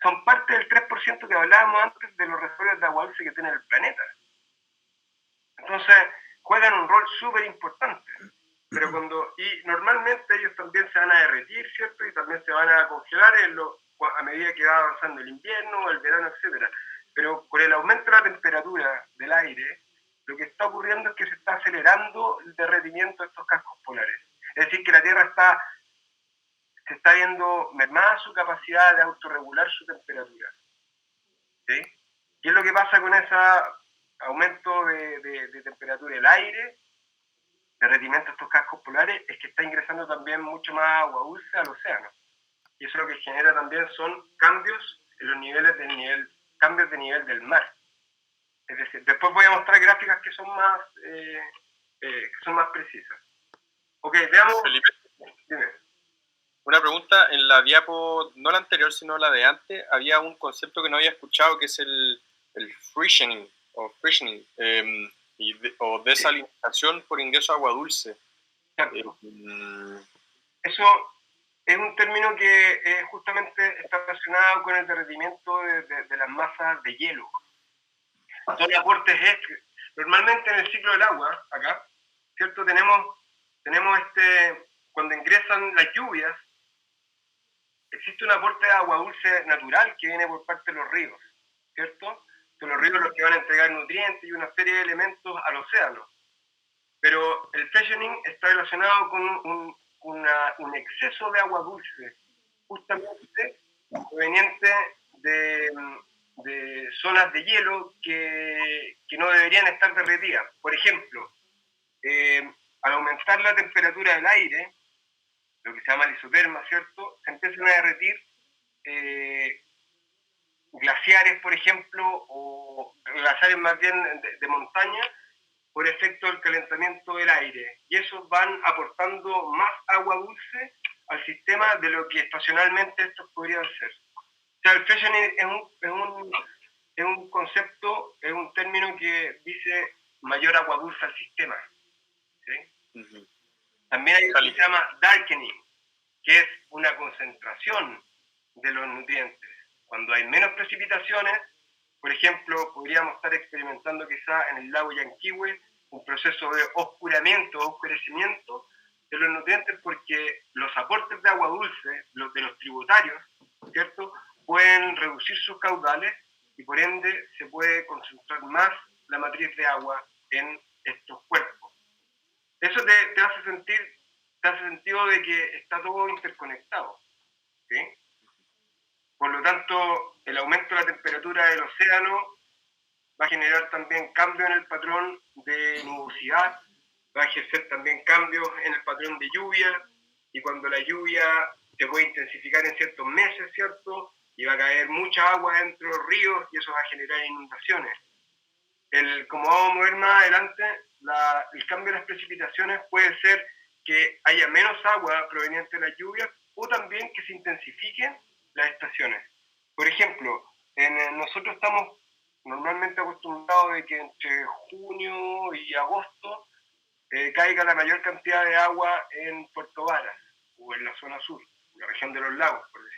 son parte del 3% que hablábamos antes de los reservorios de agua dulce que tiene el planeta. Entonces, juegan un rol súper importante. Pero y normalmente ellos también se van a derretir, ¿cierto? Y también se van a congelar a medida que va avanzando el invierno, el verano, etcétera. Pero con el aumento de la temperatura del aire, lo que está ocurriendo es que se está acelerando el derretimiento de estos cascos polares. Es decir, que la Tierra se está viendo mermada su capacidad de autorregular su temperatura. ¿Sí? ¿Qué es lo que pasa con ese aumento de temperatura del aire, derretimiento de estos cascos polares? Es que está ingresando también mucho más agua dulce al océano. Y eso lo que genera también son cambios en los cambios de nivel del mar. Es decir, después voy a mostrar gráficas que son más precisas. Ok, veamos. Felipe, Dime. una pregunta. En la diapo, no la anterior, sino la de antes, había un concepto que no había escuchado, que es el frictioning, o desalinización por ingreso de agua dulce. Eso es un término que justamente está relacionado con el derretimiento de las masas de hielo. Son aportes extra. Normalmente en el ciclo del agua, acá, ¿cierto? Tenemos cuando ingresan las lluvias, existe un aporte de agua dulce natural que viene por parte de los ríos, ¿cierto? Son los ríos los que van a entregar nutrientes y una serie de elementos al océano. Pero el freshening está relacionado con un exceso de agua dulce, justamente proveniente de zonas de hielo que no deberían estar derretidas. Por ejemplo, al aumentar la temperatura del aire, lo que se llama lisoterma, ¿cierto? Se empiezan a derretir glaciares, por ejemplo, o glaciares más bien de montaña, por efecto del calentamiento del aire. Y esos van aportando más agua dulce al sistema de lo que estacionalmente estos podrían ser. O sea, el freshening es un concepto, es un término que dice mayor agua dulce al sistema. ¿Sí? Uh-huh. También hay algo que se llama darkening, que es una concentración de los nutrientes. Cuando hay menos precipitaciones, por ejemplo, podríamos estar experimentando quizá en el lago Yanquihue un proceso de oscurecimiento de los nutrientes, porque los aportes de agua dulce, de los tributarios, ¿cierto?, pueden reducir sus caudales y por ende se puede concentrar más la matriz de agua en estos cuerpos. Eso te hace sentido de que está todo interconectado, ¿sí? Por lo tanto, el aumento de la temperatura del océano va a generar también cambios en el patrón de nubosidad, va a ejercer también cambios en el patrón de lluvia, y cuando la lluvia se puede intensificar en ciertos meses, ¿cierto?, y va a caer mucha agua dentro de los ríos y eso va a generar inundaciones. Como vamos a ver más adelante, el cambio de las precipitaciones puede ser que haya menos agua proveniente de las lluvias o también que se intensifiquen las estaciones. Por ejemplo, nosotros estamos normalmente acostumbrados de que entre junio y agosto caiga la mayor cantidad de agua en Puerto Varas o en la zona sur, la región de los lagos, por decir.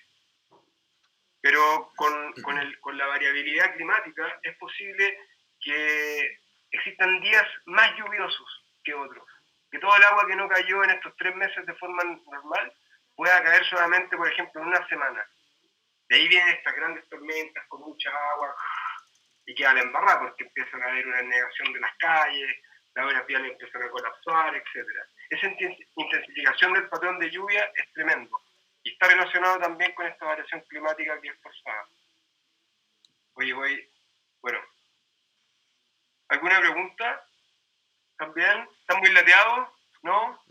Pero con la variabilidad climática es posible que existan días más lluviosos que otros, que todo el agua que no cayó en estos 3 meses de forma normal pueda caer solamente, por ejemplo, en una semana. De ahí vienen estas grandes tormentas con mucha agua y quedan embarradas porque empiezan a haber una negación de las calles, las obras viales empiezan a colapsar, etc. Esa intensificación del patrón de lluvia es tremendo y está relacionado también con esta variación climática que es forzada. Bueno, ¿alguna pregunta? ¿También? ¿Están muy lateados? ¿No?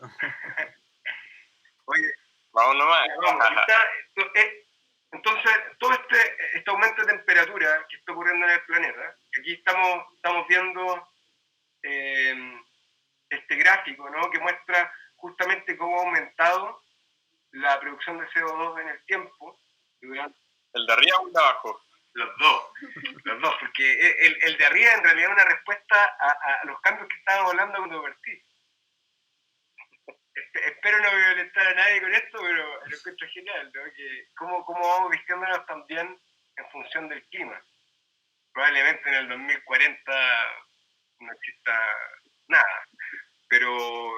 Oye, vamos nomás. Entonces, todo este aumento de temperatura que está ocurriendo en el planeta, aquí estamos viendo este gráfico, ¿no?, que muestra justamente cómo ha aumentado la producción de CO2 en el tiempo. ¿El de arriba o el de abajo? Los dos, porque el de arriba en realidad es una respuesta a los cambios que estábamos hablando cuando partí. Espero no violentar a nadie con esto, pero lo encuentro genial, ¿no? Que cómo vamos vistiéndonos también en función del clima. Probablemente en el 2040 no exista nada, pero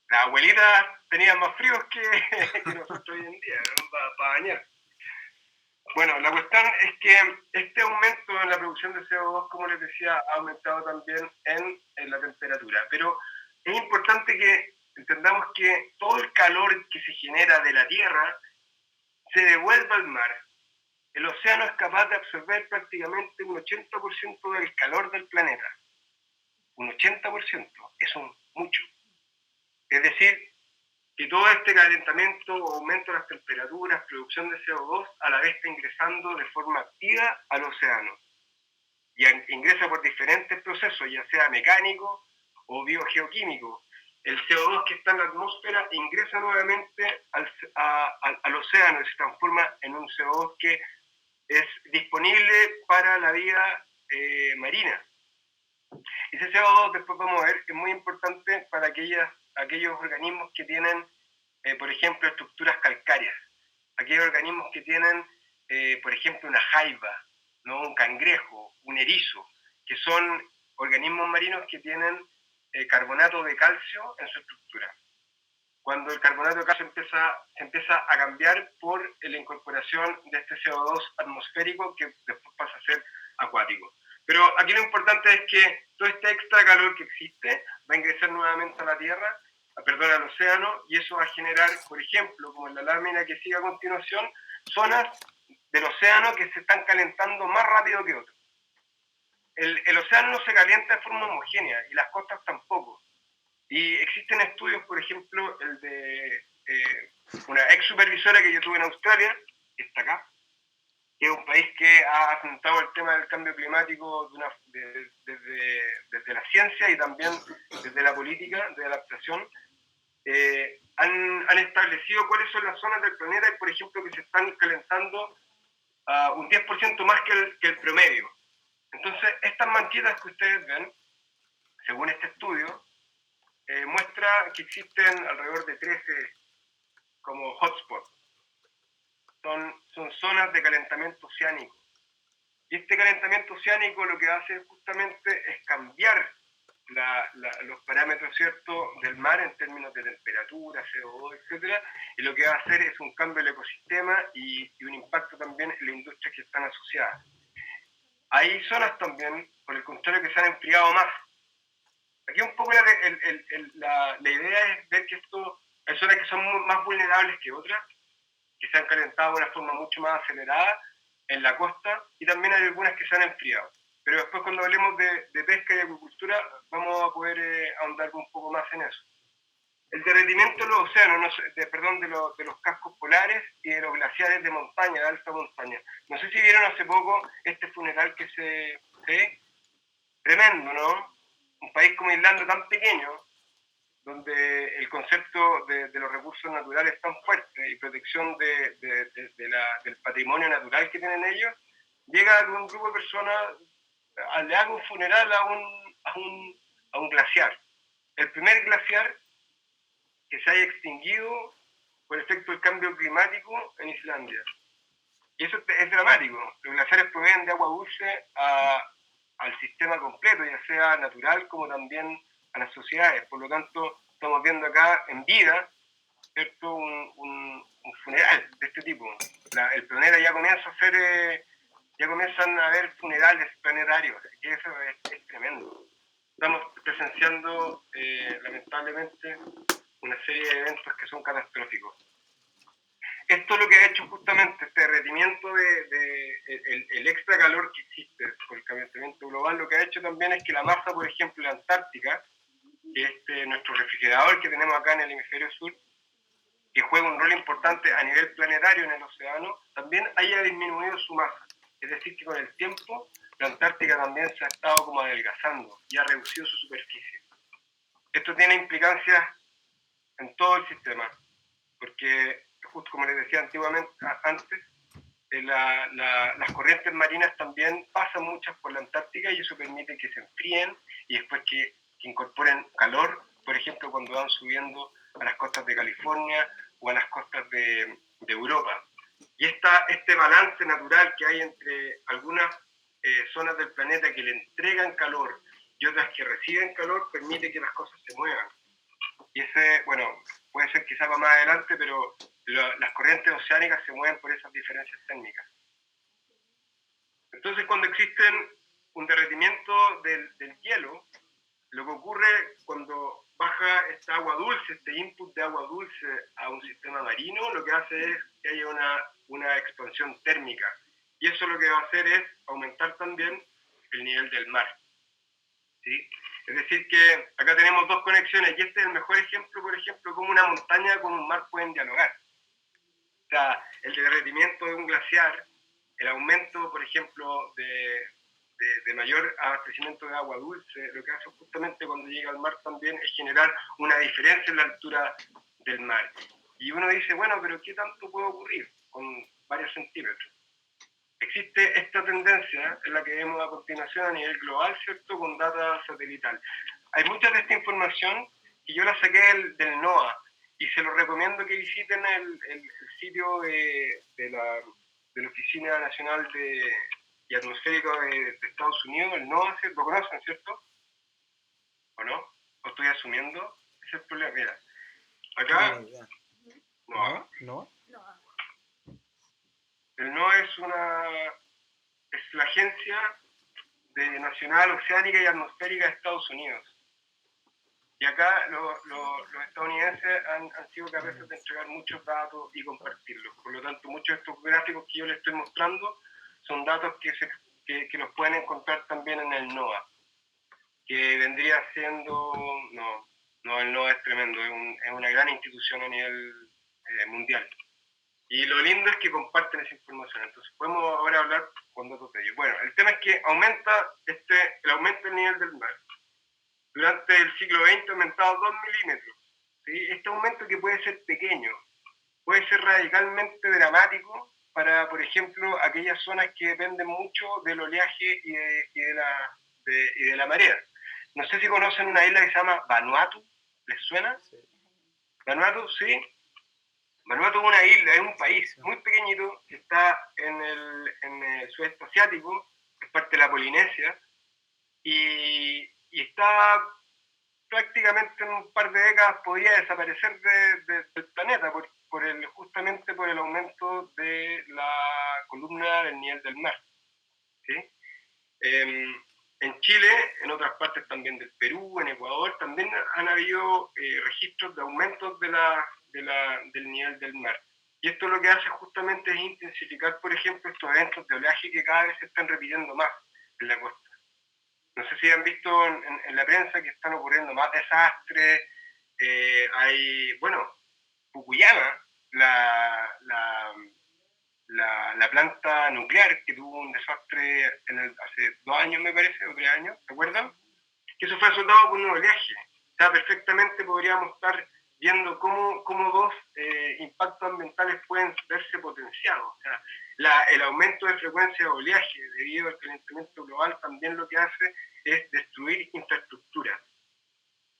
las abuelitas tenían más fríos que nosotros hoy en día, ¿no? Para bañar. Bueno, la cuestión es que este aumento en la producción de CO2, como les decía, ha aumentado también en la temperatura. Pero es importante que entendamos que todo el calor que se genera de la Tierra se devuelve al mar. El océano es capaz de absorber prácticamente un 80% del calor del planeta. Un 80%, eso es mucho. Es decir, que todo este calentamiento o aumento de las temperaturas, producción de CO2, a la vez está ingresando de forma activa al océano. Y ingresa por diferentes procesos, ya sea mecánico o biogeoquímico. El CO2 que está en la atmósfera ingresa nuevamente al océano y se transforma en un CO2 que es disponible para la vida marina. Y ese CO2, después vamos a ver, es muy importante para aquellos organismos que tienen, por ejemplo, estructuras calcáreas. Aquellos organismos que tienen, por ejemplo, una jaiba, ¿no? Un cangrejo, un erizo, que son organismos marinos que tienen carbonato de calcio en su estructura. Cuando el carbonato de calcio se empieza a cambiar por la incorporación de este CO2 atmosférico que después pasa a ser acuático. Pero aquí lo importante es que todo este extra calor que existe va a ingresar nuevamente a la Tierra, al océano, y eso va a generar, por ejemplo, como en la lámina que sigue a continuación, zonas del océano que se están calentando más rápido que otras. El océano no se calienta de forma homogénea y las costas tampoco. Y existen estudios, por ejemplo, el de una ex supervisora que yo tuve en Australia, que está acá, que es un país que ha afrontado el tema del cambio climático desde la ciencia y también desde la política de adaptación. Han establecido cuáles son las zonas del planeta, por ejemplo, que se están calentando un 10% más que el promedio. Entonces, estas manchitas que ustedes ven, según este estudio, muestra que existen alrededor de 13 como hotspots. Son zonas de calentamiento oceánico. Y este calentamiento oceánico lo que hace justamente es cambiar los parámetros, ¿cierto?, del mar en términos de temperatura, CO2, etc. Y lo que va a hacer es un cambio del ecosistema y un impacto también en las industrias que están asociadas. Hay zonas también, por el contrario, que se han enfriado más. Aquí un poco la idea es ver que hay zonas que son más vulnerables que otras, que se han calentado de una forma mucho más acelerada en la costa, y también hay algunas que se han enfriado. Pero después, cuando hablemos de pesca y agricultura, vamos a poder ahondar un poco más en eso. El derretimiento de los océanos, de los cascos polares y de los glaciares de montaña, de alta montaña. No sé si vieron hace poco este funeral que se tremendo, ¿no? Un país como Irlanda tan pequeño, donde el concepto de los recursos naturales es tan fuerte y protección del patrimonio natural que tienen ellos, llega un grupo de personas, le haga un funeral a un glaciar. El primer glaciar que se haya extinguido por efecto del cambio climático en Islandia. Y eso es dramático. Los glaciares proveen de agua dulce al sistema completo, ya sea natural como también a las sociedades. Por lo tanto, estamos viendo acá en vida, ¿cierto?, un funeral de este tipo. El planeta ya comienza a hacer, ya comienzan a haber funerales planetarios, así que eso es tremendo. Estamos presenciando, lamentablemente, una serie de eventos que son catastróficos. Esto es lo que ha hecho justamente este derretimiento el extra calor que existe por el calentamiento global. Lo que ha hecho también es que la masa, por ejemplo, la Antártica, que es nuestro refrigerador que tenemos acá en el hemisferio sur, que juega un rol importante a nivel planetario en el océano, también haya disminuido su masa. Es decir, que con el tiempo la Antártica también se ha estado como adelgazando y ha reducido su superficie. Esto tiene implicancias en todo el sistema, porque justo como les decía antes, las corrientes marinas también pasan muchas por la Antártica y eso permite que se enfríen y después que incorporen calor, por ejemplo, cuando van subiendo a las costas de California o a las costas de Europa. Y este balance natural que hay entre algunas zonas del planeta que le entregan calor y otras que reciben calor permite que las cosas se muevan. Y ese, bueno, puede ser quizá para más adelante, pero las corrientes oceánicas se mueven por esas diferencias térmicas. Entonces, cuando existen un derretimiento del hielo, lo que ocurre cuando baja esta agua dulce, este input de agua dulce a un sistema marino, lo que hace es que haya una expansión térmica. Y eso lo que va a hacer es aumentar también el nivel del mar. ¿Sí? Es decir, que acá tenemos dos conexiones y este es el mejor ejemplo, por ejemplo, cómo una montaña con un mar pueden dialogar. O sea, el derretimiento de un glaciar, el aumento, por ejemplo, de mayor abastecimiento de agua dulce, lo que hace justamente cuando llega al mar también es generar una diferencia en la altura del mar. Y uno dice, bueno, pero ¿qué tanto puede ocurrir con varios centímetros? Existe esta tendencia, en la que vemos a continuación a nivel global, ¿cierto?, con data satelital. Hay mucha de esta información que yo la saqué del NOAA y se los recomiendo que visiten el sitio de la Oficina Nacional y Atmosférica de Estados Unidos, el NOAA, ¿lo conocen, cierto? ¿O no? ¿O estoy asumiendo? Ese es el problema. Mira, acá... ¿No? El NOAA es la Agencia Nacional Oceánica y Atmosférica de Estados Unidos. Y acá los estadounidenses han sido capaces de entregar muchos datos y compartirlos. Por lo tanto, muchos de estos gráficos que yo les estoy mostrando son datos que los pueden encontrar también en el NOAA, que vendría siendo... No, el NOAA es tremendo, es una gran institución a nivel mundial. Y lo lindo es que comparten esa información. Entonces podemos ahora hablar con datos de ellos. Bueno, el tema es que aumenta el aumento del nivel del mar. Durante el siglo XX ha aumentado 2 milímetros. ¿Sí? Este aumento, que puede ser pequeño, puede ser radicalmente dramático para, por ejemplo, aquellas zonas que dependen mucho del oleaje y de la marea. No sé si conocen una isla que se llama Vanuatu. ¿Les suena? Sí. Vanuatu, sí. Vanuatu es una isla, es un país muy pequeñito que está en el sudeste asiático, es parte de la Polinesia, y está prácticamente en un par de décadas podría desaparecer del planeta justamente por el aumento de la columna del nivel del mar. ¿Sí? En Chile, en otras partes también del Perú, en Ecuador, también han habido registros de aumentos del nivel del mar. Y esto lo que hace justamente es intensificar, por ejemplo, estos eventos de oleaje que cada vez se están repitiendo más en la costa. No sé si han visto en la prensa que están ocurriendo más desastres. Fukuyama, la planta nuclear que tuvo un desastre hace 2 años, me parece, o 3 años, ¿se acuerdan? Que eso fue azotado por un oleaje. O sea, perfectamente podríamos estar viendo cómo dos impactos ambientales pueden verse potenciados. O sea, el aumento de frecuencia de oleaje debido al calentamiento global también lo que hace es destruir infraestructura,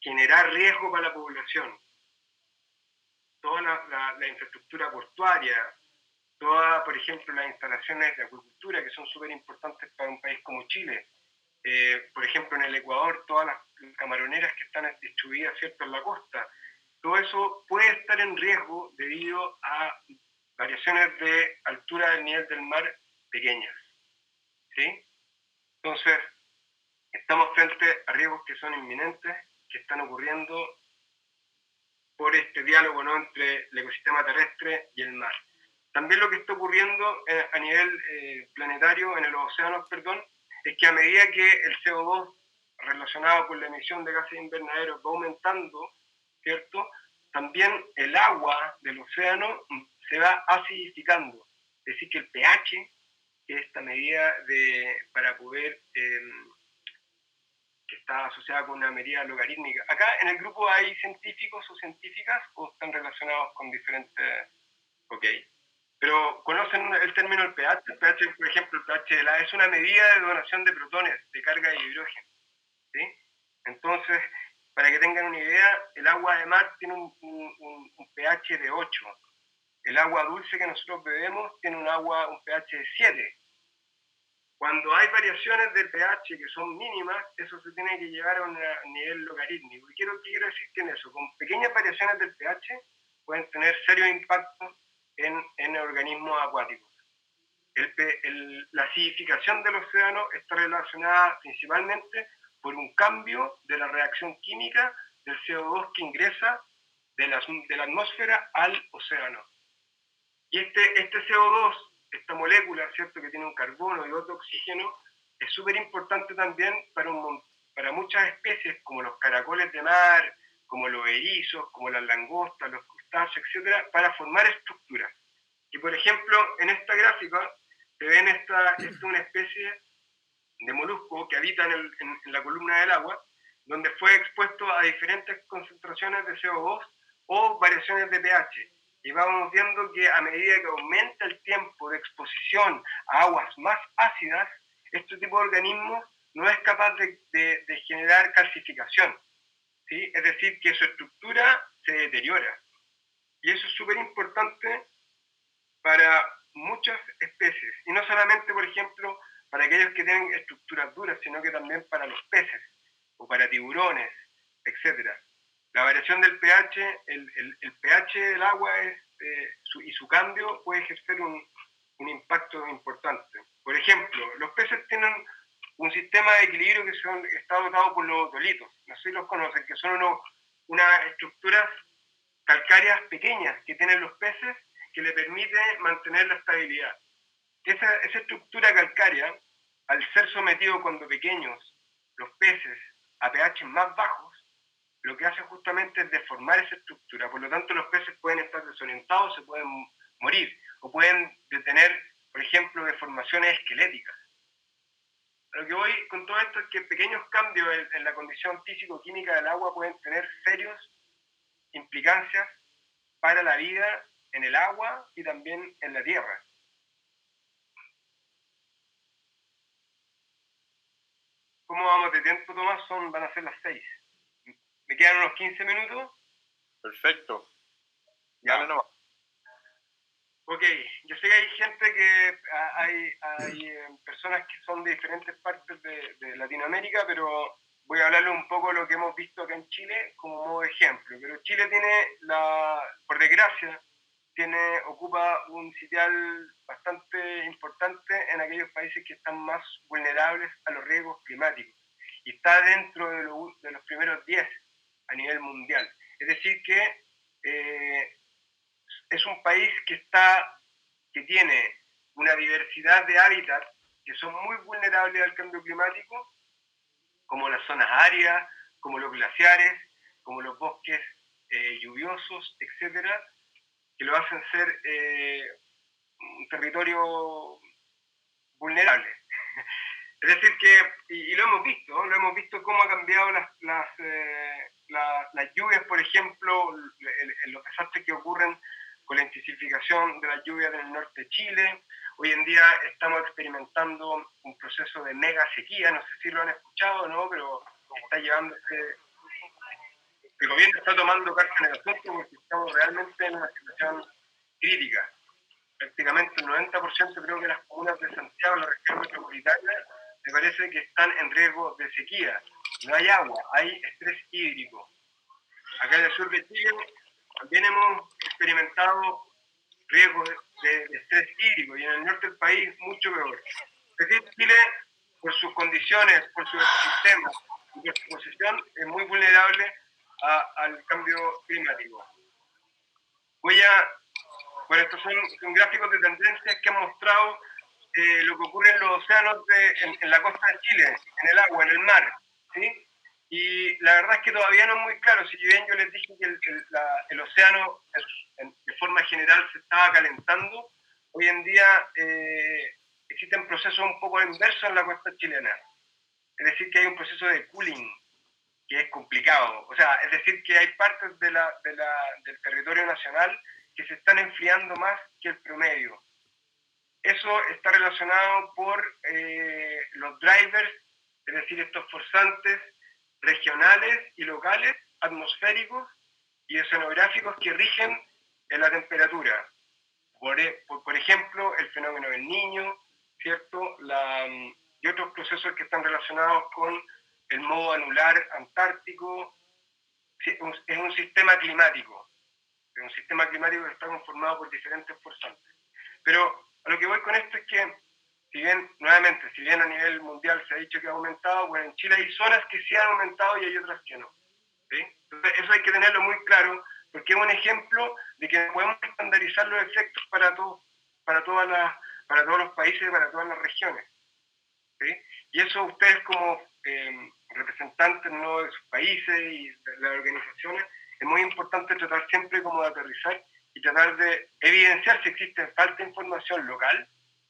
generar riesgo para la población. Toda la infraestructura portuaria, todas, por ejemplo, las instalaciones de acuicultura, que son súper importantes para un país como Chile. Por ejemplo, en el Ecuador, todas las camaroneras que están distribuidas, ¿cierto?, en la costa. Todo eso puede estar en riesgo debido a variaciones de altura del nivel del mar pequeñas. ¿Sí? Entonces, estamos frente a riesgos que son inminentes, que están ocurriendo por este diálogo, ¿no?, entre el ecosistema terrestre y el mar. También lo que está ocurriendo a nivel planetario, en los océanos, es que a medida que el CO2 relacionado con la emisión de gases invernaderos va aumentando, ¿cierto?, también el agua del océano se va acidificando. Es decir, que el pH, que es esta medida para poder, que está asociada con una medida logarítmica. Acá en el grupo hay científicos o científicas, o están relacionados con diferentes... Ok. Pero conocen el término el pH. El pH, por ejemplo, el pH de la es una medida de donación de protones, de carga de hidrógeno. ¿Sí? Entonces, para que tengan una idea, el agua de mar tiene un pH de 8. El agua dulce que nosotros bebemos tiene un pH de 7. Cuando hay variaciones del pH que son mínimas, eso se tiene que llevar a un nivel logarítmico. ¿Y qué quiero decir con eso? Con pequeñas variaciones del pH pueden tener serios impactos en organismos acuáticos. La acidificación del océano está relacionada principalmente por un cambio de la reacción química del CO2 que ingresa de la atmósfera al océano. Y este CO2, esta molécula, ¿cierto?, que tiene un carbono y otro oxígeno, es súper importante también para muchas especies, como los caracoles de mar, como los erizos, como las langostas, los crustáceos, etcétera, para formar estructuras. Y por ejemplo, en esta gráfica se ven esta es una especie de molusco que habita en la columna del agua, donde fue expuesto a diferentes concentraciones de CO2 o variaciones de pH. Y vamos viendo que a medida que aumenta el tiempo de exposición a aguas más ácidas, este tipo de organismos no es capaz de generar calcificación, ¿sí? Es decir, que su estructura se deteriora. Y eso es súper importante para muchas especies, y no solamente, por ejemplo, para aquellos que tienen estructuras duras, sino que también para los peces, o para tiburones, etc. La variación del pH, el pH del agua y su cambio puede ejercer un impacto importante. Por ejemplo, los peces tienen un sistema de equilibrio que está dotado por los otolitos, no sé si los conocen, que son unas estructuras calcáreas pequeñas que tienen los peces que le permite mantener la estabilidad. Esa estructura calcárea, al ser sometido cuando pequeños los peces a pH más bajos, lo que hace justamente es deformar esa estructura. Por lo tanto, los peces pueden estar desorientados, se pueden morir, o pueden tener, por ejemplo, deformaciones esqueléticas. A lo que voy con todo esto es que pequeños cambios en la condición físico-química del agua pueden tener serias implicancias para la vida en el agua y también en la tierra. ¿Cómo vamos de tiempo, Tomás? Van a ser las 6. ¿Me quedan unos 15 minutos? Perfecto. Ya. Dale nomás. Ok, yo sé que hay gente hay personas que son de diferentes partes de Latinoamérica, pero voy a hablarles un poco de lo que hemos visto acá en Chile como modo de ejemplo. Pero Chile tiene, por desgracia, ocupa un sitial bastante importante en aquellos países que están más vulnerables a los riesgos climáticos. Y está dentro de los primeros 10 a nivel mundial. Es decir que es un país que tiene una diversidad de hábitats que son muy vulnerables al cambio climático, como las zonas áridas, como los glaciares, como los bosques lluviosos, etcétera, que lo hacen ser un territorio vulnerable. Es decir que, y lo hemos visto cómo ha cambiado las lluvias, por ejemplo, los desastres que ocurren con la intensificación de las lluvias en el norte de Chile. Hoy en día estamos experimentando un proceso de mega sequía, no sé si lo han escuchado o no, pero está llevándose. El gobierno está tomando cartas en el asunto porque estamos realmente en una situación crítica. Prácticamente el 90% creo que las comunas de Santiago, la región metropolitana, me parece que están en riesgo de sequía. No hay agua, hay estrés hídrico. Acá en el sur de Chile también hemos experimentado riesgos de estrés hídrico y en el norte del país mucho peor. Es decir, Chile, por sus condiciones, por su ecosistema y por su posición, es muy vulnerable al cambio climático. Bueno, estos son gráficos de tendencias que han mostrado lo que ocurre en los océanos en la costa de Chile, en el agua, en el mar, ¿sí? Y la verdad es que todavía no es muy claro. Si bien yo les dije que el océano de forma general se estaba calentando, hoy en día existen procesos un poco inversos en la costa chilena. Es decir, que hay un proceso de cooling que es complicado. O sea, es decir, que hay partes del territorio nacional que que se están enfriando más que el promedio. Eso está relacionado por los drivers, es decir, estos forzantes regionales y locales, atmosféricos y oceanográficos que rigen en la temperatura. Por ejemplo, el fenómeno del Niño, ¿cierto? Y otros procesos que están relacionados con el modo anular antártico. Es un sistema climático. Es un sistema climático que está conformado por diferentes forzantes. Pero a lo que voy con esto es que, si bien a nivel mundial se ha dicho que ha aumentado, bueno, en Chile hay zonas que sí han aumentado y hay otras que no. ¿Sí? Entonces, eso hay que tenerlo muy claro, porque es un ejemplo de que podemos estandarizar los efectos para todos los países y para todas las regiones. ¿Sí? Y eso ustedes como representantes, ¿no?, de sus países y de las organizaciones, es muy importante tratar siempre como de aterrizar y tratar de evidenciar si existe falta de información local,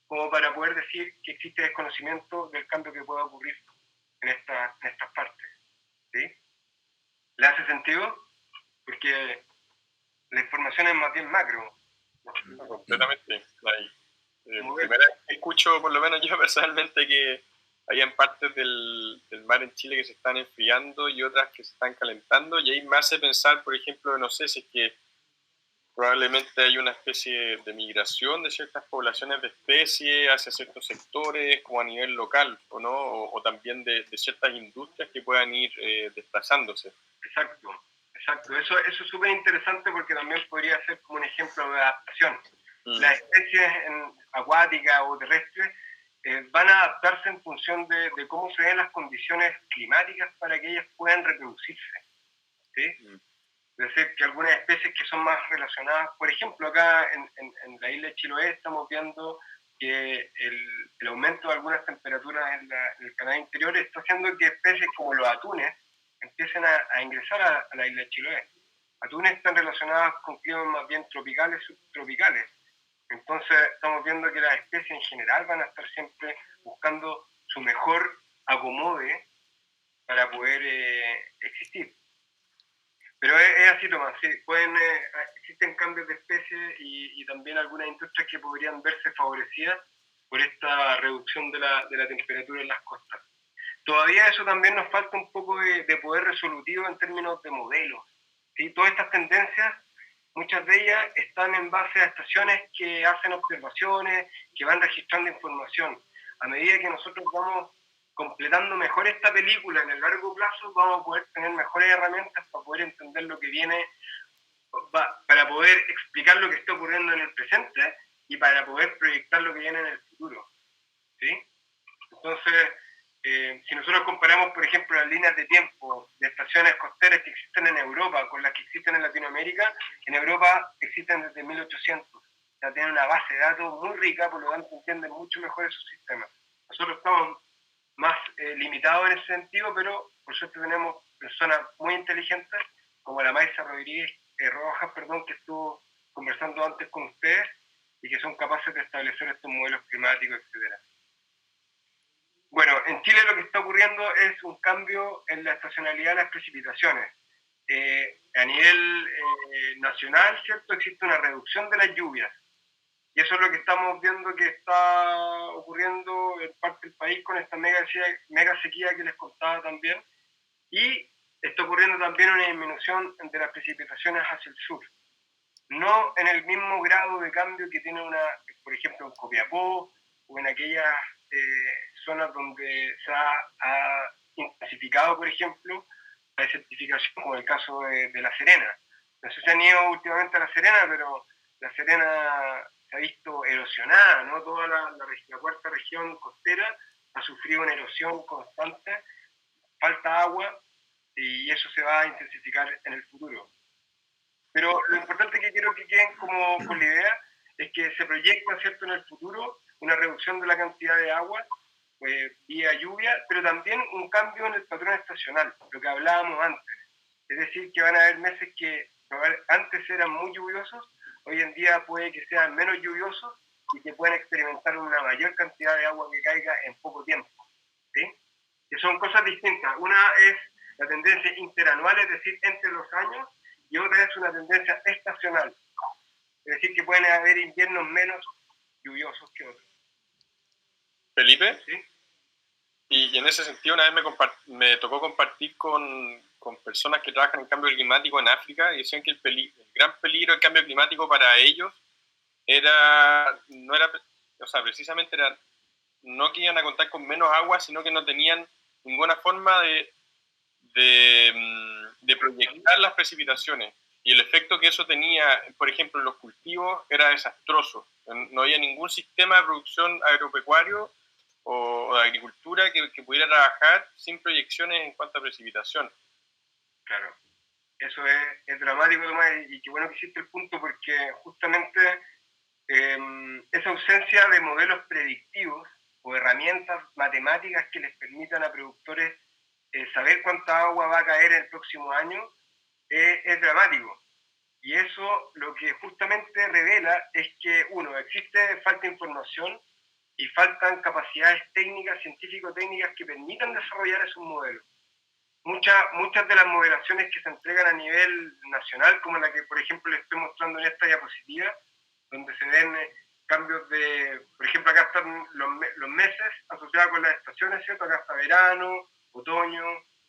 como para poder decir que existe desconocimiento del cambio que pueda ocurrir en estas partes. ¿Sí? ¿Le hace sentido? Porque la información es más bien macro. Completamente. Primera vez que escucho, por lo menos yo personalmente, que hayan partes del mar en Chile que se están enfriando y otras que se están calentando, y ahí me hace pensar, por ejemplo, no sé, si es que probablemente hay una especie de migración de ciertas poblaciones de especies hacia ciertos sectores, como a nivel local, ¿o no? O también de ciertas industrias que puedan ir desplazándose. Exacto. Eso es súper interesante porque también podría ser como un ejemplo de adaptación. Las especies acuáticas o terrestres van a adaptarse en función de cómo se ven las condiciones climáticas para que ellas puedan reproducirse. ¿Sí? Es decir, que algunas especies que son más relacionadas, por ejemplo, acá en la isla de Chiloé estamos viendo que el aumento de algunas temperaturas en el canal interior está haciendo que especies como los atunes empiecen a ingresar a la isla de Chiloé. Atunes están relacionadas con climas más bien tropicales, subtropicales. Entonces estamos viendo que las especies en general van a estar siempre buscando su mejor acomode para poder existir. Pero es así, Tomás, sí, existen cambios de especies y también algunas industrias que podrían verse favorecidas por esta reducción de la temperatura en las costas. Todavía eso también nos falta un poco de poder resolutivo en términos de modelos. ¿Sí? Todas estas tendencias, muchas de ellas están en base a estaciones que hacen observaciones, que van registrando información. A medida que nosotros vamos completando mejor esta película en el largo plazo, vamos a poder tener mejores herramientas para poder entender lo que viene, para poder explicar lo que está ocurriendo en el presente y para poder proyectar lo que viene en el futuro. ¿Sí? Entonces, si nosotros comparamos, por ejemplo, las líneas de tiempo de estaciones costeras que existen en Europa con las que existen en Latinoamérica, en Europa existen desde 1800. O sea, tienen una base de datos muy rica, por lo tanto entienden mucho mejor esos sistemas. Nosotros estamos más limitados en ese sentido, pero por suerte tenemos personas muy inteligentes, como la Maisa Rodríguez Rojas, que estuvo conversando antes con ustedes, y que son capaces de establecer estos modelos climáticos, etc. Bueno, en Chile lo que está ocurriendo es un cambio en la estacionalidad de las precipitaciones. A nivel nacional, ¿cierto?, existe una reducción de las lluvias. Y eso es lo que estamos viendo que está ocurriendo en parte del país con esta mega sequía que les contaba también. Y está ocurriendo también una disminución de las precipitaciones hacia el sur. No en el mismo grado de cambio que tiene por ejemplo, en Copiapó o en aquellas zonas donde se ha intensificado, por ejemplo, la desertificación, como el caso de La Serena. No sé si han ido últimamente a La Serena, pero La Serena se ha visto erosionada, ¿no? Toda la cuarta región costera ha sufrido una erosión constante, falta agua, y eso se va a intensificar en el futuro. Pero lo importante que quiero que queden como con la idea es que se proyecta, ¿cierto?, en el futuro una reducción de la cantidad de agua vía lluvia, pero también un cambio en el patrón estacional, lo que hablábamos antes. Es decir, que van a haber meses que antes eran muy lluviosos, hoy en día puede que sean menos lluviosos y que puedan experimentar una mayor cantidad de agua que caiga en poco tiempo. ¿Sí? Que son cosas distintas. Una es la tendencia interanual, es decir, entre los años, y otra es una tendencia estacional. Es decir, que pueden haber inviernos menos lluviosos que otros. Felipe, ¿Sí? y en ese sentido una vez me tocó compartir con personas que trabajan en cambio climático en África y decían que el gran peligro del cambio climático para ellos no era, o sea, precisamente era no que iban a contar con menos agua, sino que no tenían ninguna forma de proyectar las precipitaciones. Y el efecto que eso tenía, por ejemplo, en los cultivos era desastroso. No había ningún sistema de producción agropecuario o de agricultura que pudiera trabajar sin proyecciones en cuanto a precipitación. Claro, eso es dramático, Tomás, y qué bueno que hiciste el punto, porque justamente esa ausencia de modelos predictivos o herramientas matemáticas que les permitan a productores saber cuánta agua va a caer el próximo año es dramático. Y eso lo que justamente revela es que, uno, existe falta de información y faltan capacidades técnicas, científico-técnicas que permitan desarrollar esos modelos. Muchas de las modelaciones que se entregan a nivel nacional, como la que, por ejemplo, les estoy mostrando en esta diapositiva, donde se ven cambios de, por ejemplo, acá están los meses asociados con las estaciones, ¿cierto? Acá está verano, otoño,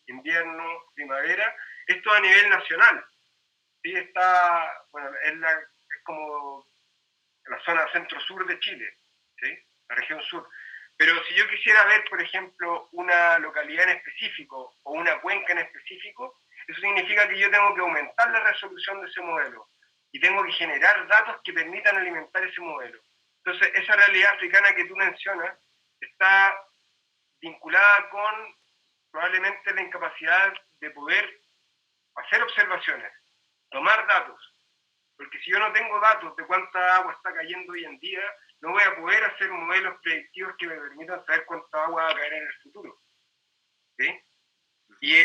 invierno, primavera. Esto a nivel nacional. Sí, está, bueno, es como la zona centro-sur de Chile, ¿sí? La región sur. Pero si yo quisiera ver, por ejemplo, una localidad en específico o una cuenca en específico, eso significa que yo tengo que aumentar la resolución de ese modelo y tengo que generar datos que permitan alimentar ese modelo. Entonces, esa realidad africana que tú mencionas está vinculada con probablemente la incapacidad de poder hacer observaciones, tomar datos, porque si yo no tengo datos de cuánta agua está cayendo hoy en día, no voy a poder hacer modelos predictivos que me permitan saber cuánta agua va a caer en el futuro. ¿Sí? Y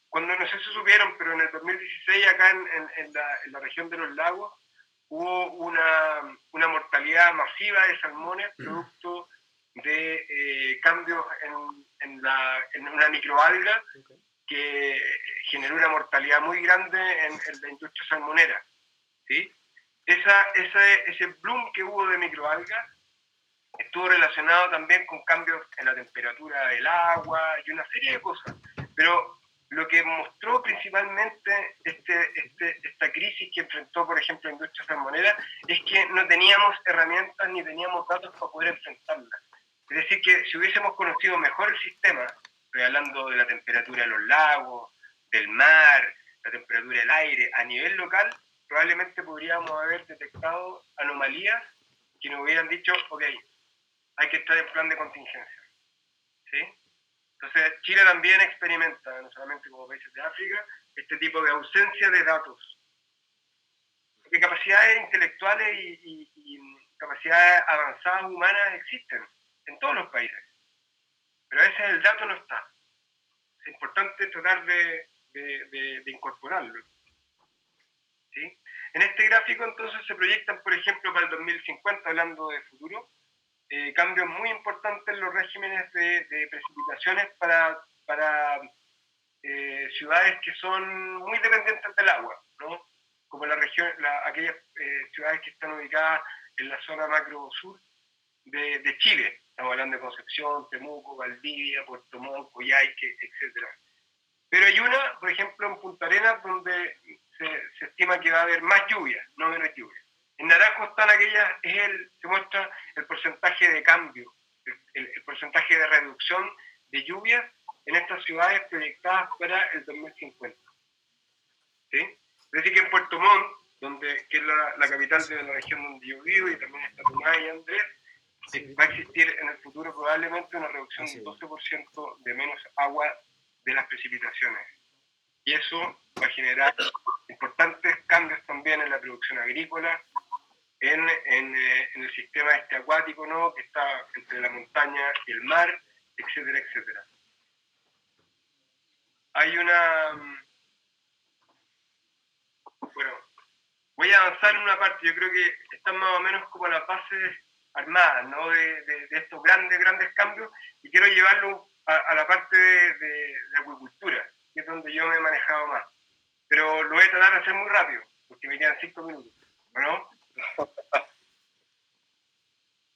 cuando no sé si supieron, pero en el 2016 acá en la región de los lagos hubo una mortalidad masiva de salmones producto de cambios en una microalga que generó una mortalidad muy grande en la industria salmonera. ¿Sí? Ese bloom que hubo de microalgas estuvo relacionado también con cambios en la temperatura del agua y una serie de cosas. Pero lo que mostró principalmente esta crisis que enfrentó, por ejemplo, la industria salmonera, es que no teníamos herramientas ni teníamos datos para poder enfrentarla. Es decir, que si hubiésemos conocido mejor el sistema, estoy hablando de la temperatura de los lagos, del mar, la temperatura del aire, a nivel local, probablemente podríamos haber detectado anomalías que nos hubieran dicho, ok, hay que estar en plan de contingencia. ¿Sí? Entonces, Chile también experimenta, no solamente como países de África, este tipo de ausencia de datos. Porque capacidades intelectuales y capacidades avanzadas humanas existen en todos los países, pero a veces el dato no está. Es importante tratar de incorporarlo. ¿Sí? En este gráfico entonces se proyectan, por ejemplo, para el 2050, hablando de futuro, cambios muy importantes en los regímenes de precipitaciones para ciudades que son muy dependientes del agua, ¿no? Como aquellas ciudades que están ubicadas en la zona macro-sur de Chile. Estamos hablando de Concepción, Temuco, Valdivia, Puerto Montt, Coyhaique, etc. Pero hay una, por ejemplo, en Punta Arenas, donde se estima que va a haber más lluvia, no menos lluvia. En naranjo están aquellas, se muestra el porcentaje de cambio, el porcentaje de reducción de lluvias en estas ciudades proyectadas para el 2050. ¿Sí? Es decir, que en Puerto Montt, que es la capital de la región donde yo vivo, y también está Tunay y Andrés, va a existir en el futuro probablemente una reducción del 12% de menos agua de las precipitaciones. Y eso va a generar importantes cambios también en la producción agrícola, en el sistema acuático, ¿no? Que está entre la montaña y el mar, etcétera, etcétera. Hay bueno, voy a avanzar en una parte, yo creo que están más o menos como las bases armadas, ¿no? de estos grandes cambios, y quiero llevarlo a la parte de acuicultura, que es donde yo me he manejado más. Pero lo voy a tratar de hacer muy rápido, porque me quedan 5 minutos. ¿no?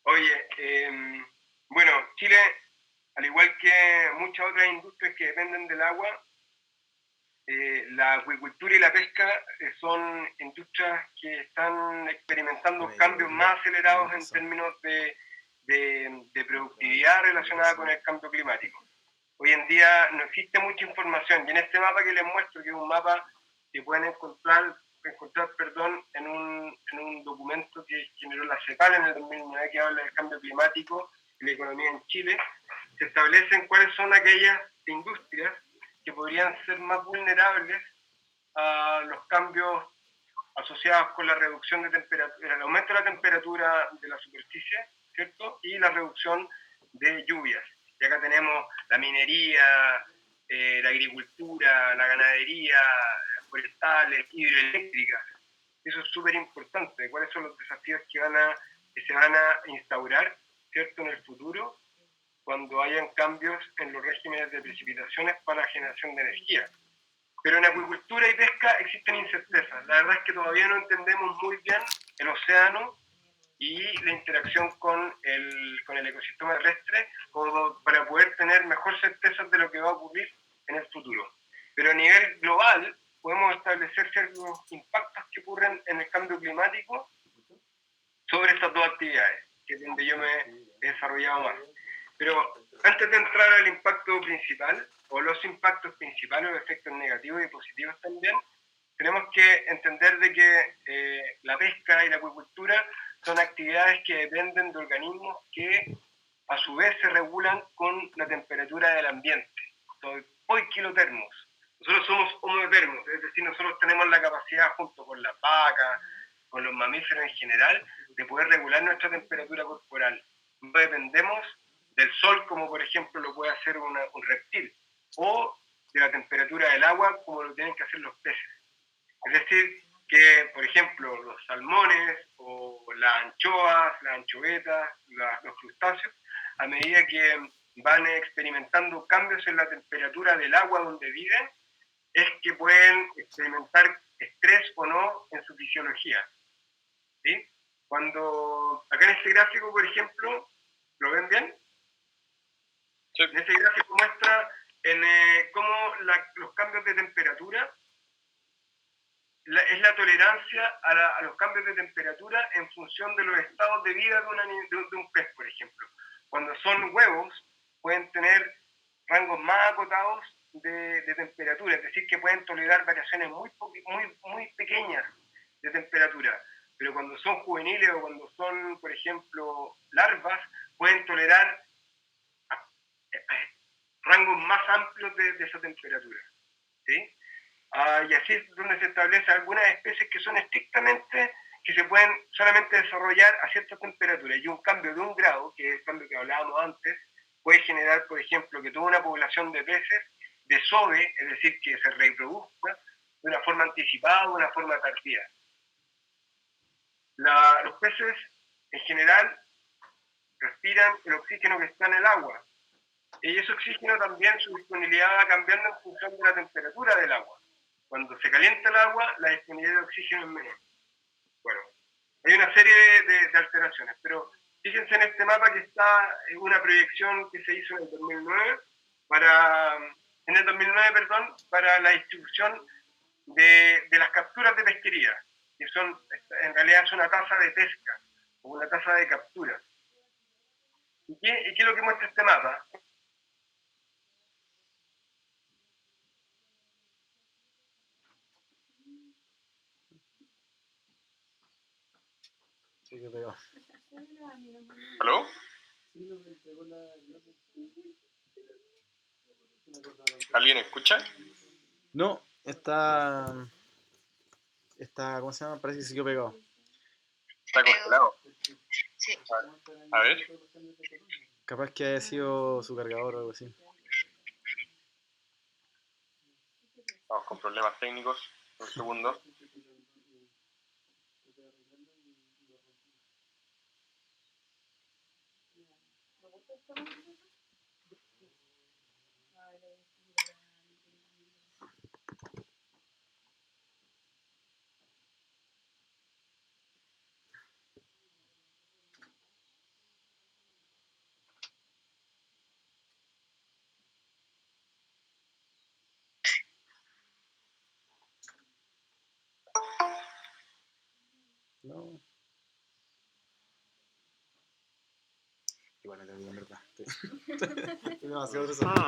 Oye, bueno, Chile, al igual que muchas otras industrias que dependen del agua, la acuicultura y la pesca son industrias que están experimentando cambios más acelerados en términos de productividad relacionada con el cambio climático. Hoy en día no existe mucha información y en este mapa que les muestro, que es un mapa que pueden encontrar en un documento que generó la CEPAL en el 2009 que habla del cambio climático y la economía en Chile, se establecen cuáles son aquellas industrias que podrían ser más vulnerables a los cambios asociados con la reducción de temperatura, el aumento de la temperatura de la superficie, ¿cierto? Y la reducción de lluvias. Y acá tenemos la minería, la agricultura, la ganadería, las forestales, hidroeléctricas. Eso es súper importante. ¿Cuáles son los desafíos que se van a instaurar, ¿cierto?, en el futuro, cuando hayan cambios en los regímenes de precipitaciones para la generación de energía? Pero en acuicultura y pesca existen incertezas. La verdad es que todavía no entendemos muy bien el océano y la interacción con el ecosistema terrestre como para poder tener mejor certeza de lo que va a ocurrir en el futuro. Pero a nivel global podemos establecer ciertos impactos que ocurren en el cambio climático sobre estas dos actividades, que es donde yo me he desarrollado más. Pero antes de entrar al impacto principal, o los impactos principales, o efectos negativos y positivos también, tenemos que entender de que la pesca y la acuicultura son actividades que dependen de organismos que a su vez se regulan con la temperatura del ambiente. Son poiquilotermos. Nosotros somos homotermos, es decir, nosotros tenemos la capacidad, junto con las vacas, con los mamíferos en general, de poder regular nuestra temperatura corporal. No dependemos del sol, como por ejemplo lo puede hacer un reptil, o de la temperatura del agua, como lo tienen que hacer los peces. Es decir, que por ejemplo los salmones o las anchoas, las anchovetas, los crustáceos, a medida que van experimentando cambios en la temperatura del agua donde viven, es que pueden experimentar estrés o no en su fisiología. ¿Sí? Cuando acá en este gráfico, por ejemplo, ¿lo ven bien? Sí. En este gráfico muestra cómo los cambios de temperatura es la tolerancia a los cambios de temperatura en función de los estados de vida de un pez, por ejemplo. Cuando son huevos, pueden tener rangos más acotados de temperatura, es decir, que pueden tolerar variaciones muy pequeñas de temperatura. Pero cuando son juveniles o cuando son, por ejemplo, larvas, pueden tolerar rangos más amplios de esa temperatura. ¿Sí? Y así es donde se establecen algunas especies que son estrictamente, que se pueden solamente desarrollar a ciertas temperaturas. Y un cambio de 1 grado, que es el cambio que hablábamos antes, puede generar, por ejemplo, que toda una población de peces desove, es decir, que se reproduzca de una forma anticipada o de una forma tardía. Los peces, en general, respiran el oxígeno que está en el agua. Y ese oxígeno también, su disponibilidad va cambiando en función de la temperatura del agua. Cuando se calienta el agua, la disponibilidad de oxígeno es menor. Bueno, hay una serie de alteraciones, pero fíjense en este mapa que está una proyección que se hizo en el 2009 para la distribución de las capturas de pesquería, que en realidad es una tasa de pesca o una tasa de captura. ¿Y qué es lo que muestra este mapa? Sí, que pegó. ¿Aló? ¿Alguien escucha? No, está, ¿cómo se llama? Parece que se quedó pegado. Está congelado. Sí. A ver. Capaz que haya sido su cargador o algo así. Vamos con problemas técnicos. Un segundo. No. Igual me tengo que ir, en verdad. Estoy demasiado desastre.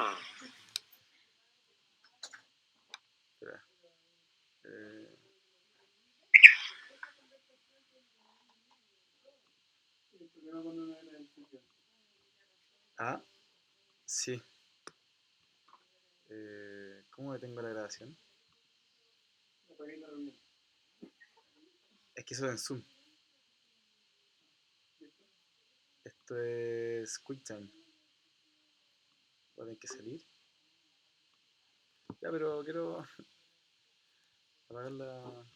Espera. Ah, sí. ¿Cómo detengo la grabación? Es que eso es en Zoom. Esto es QuickTime. Voy a tener que salir. Ya, pero quiero apagar la...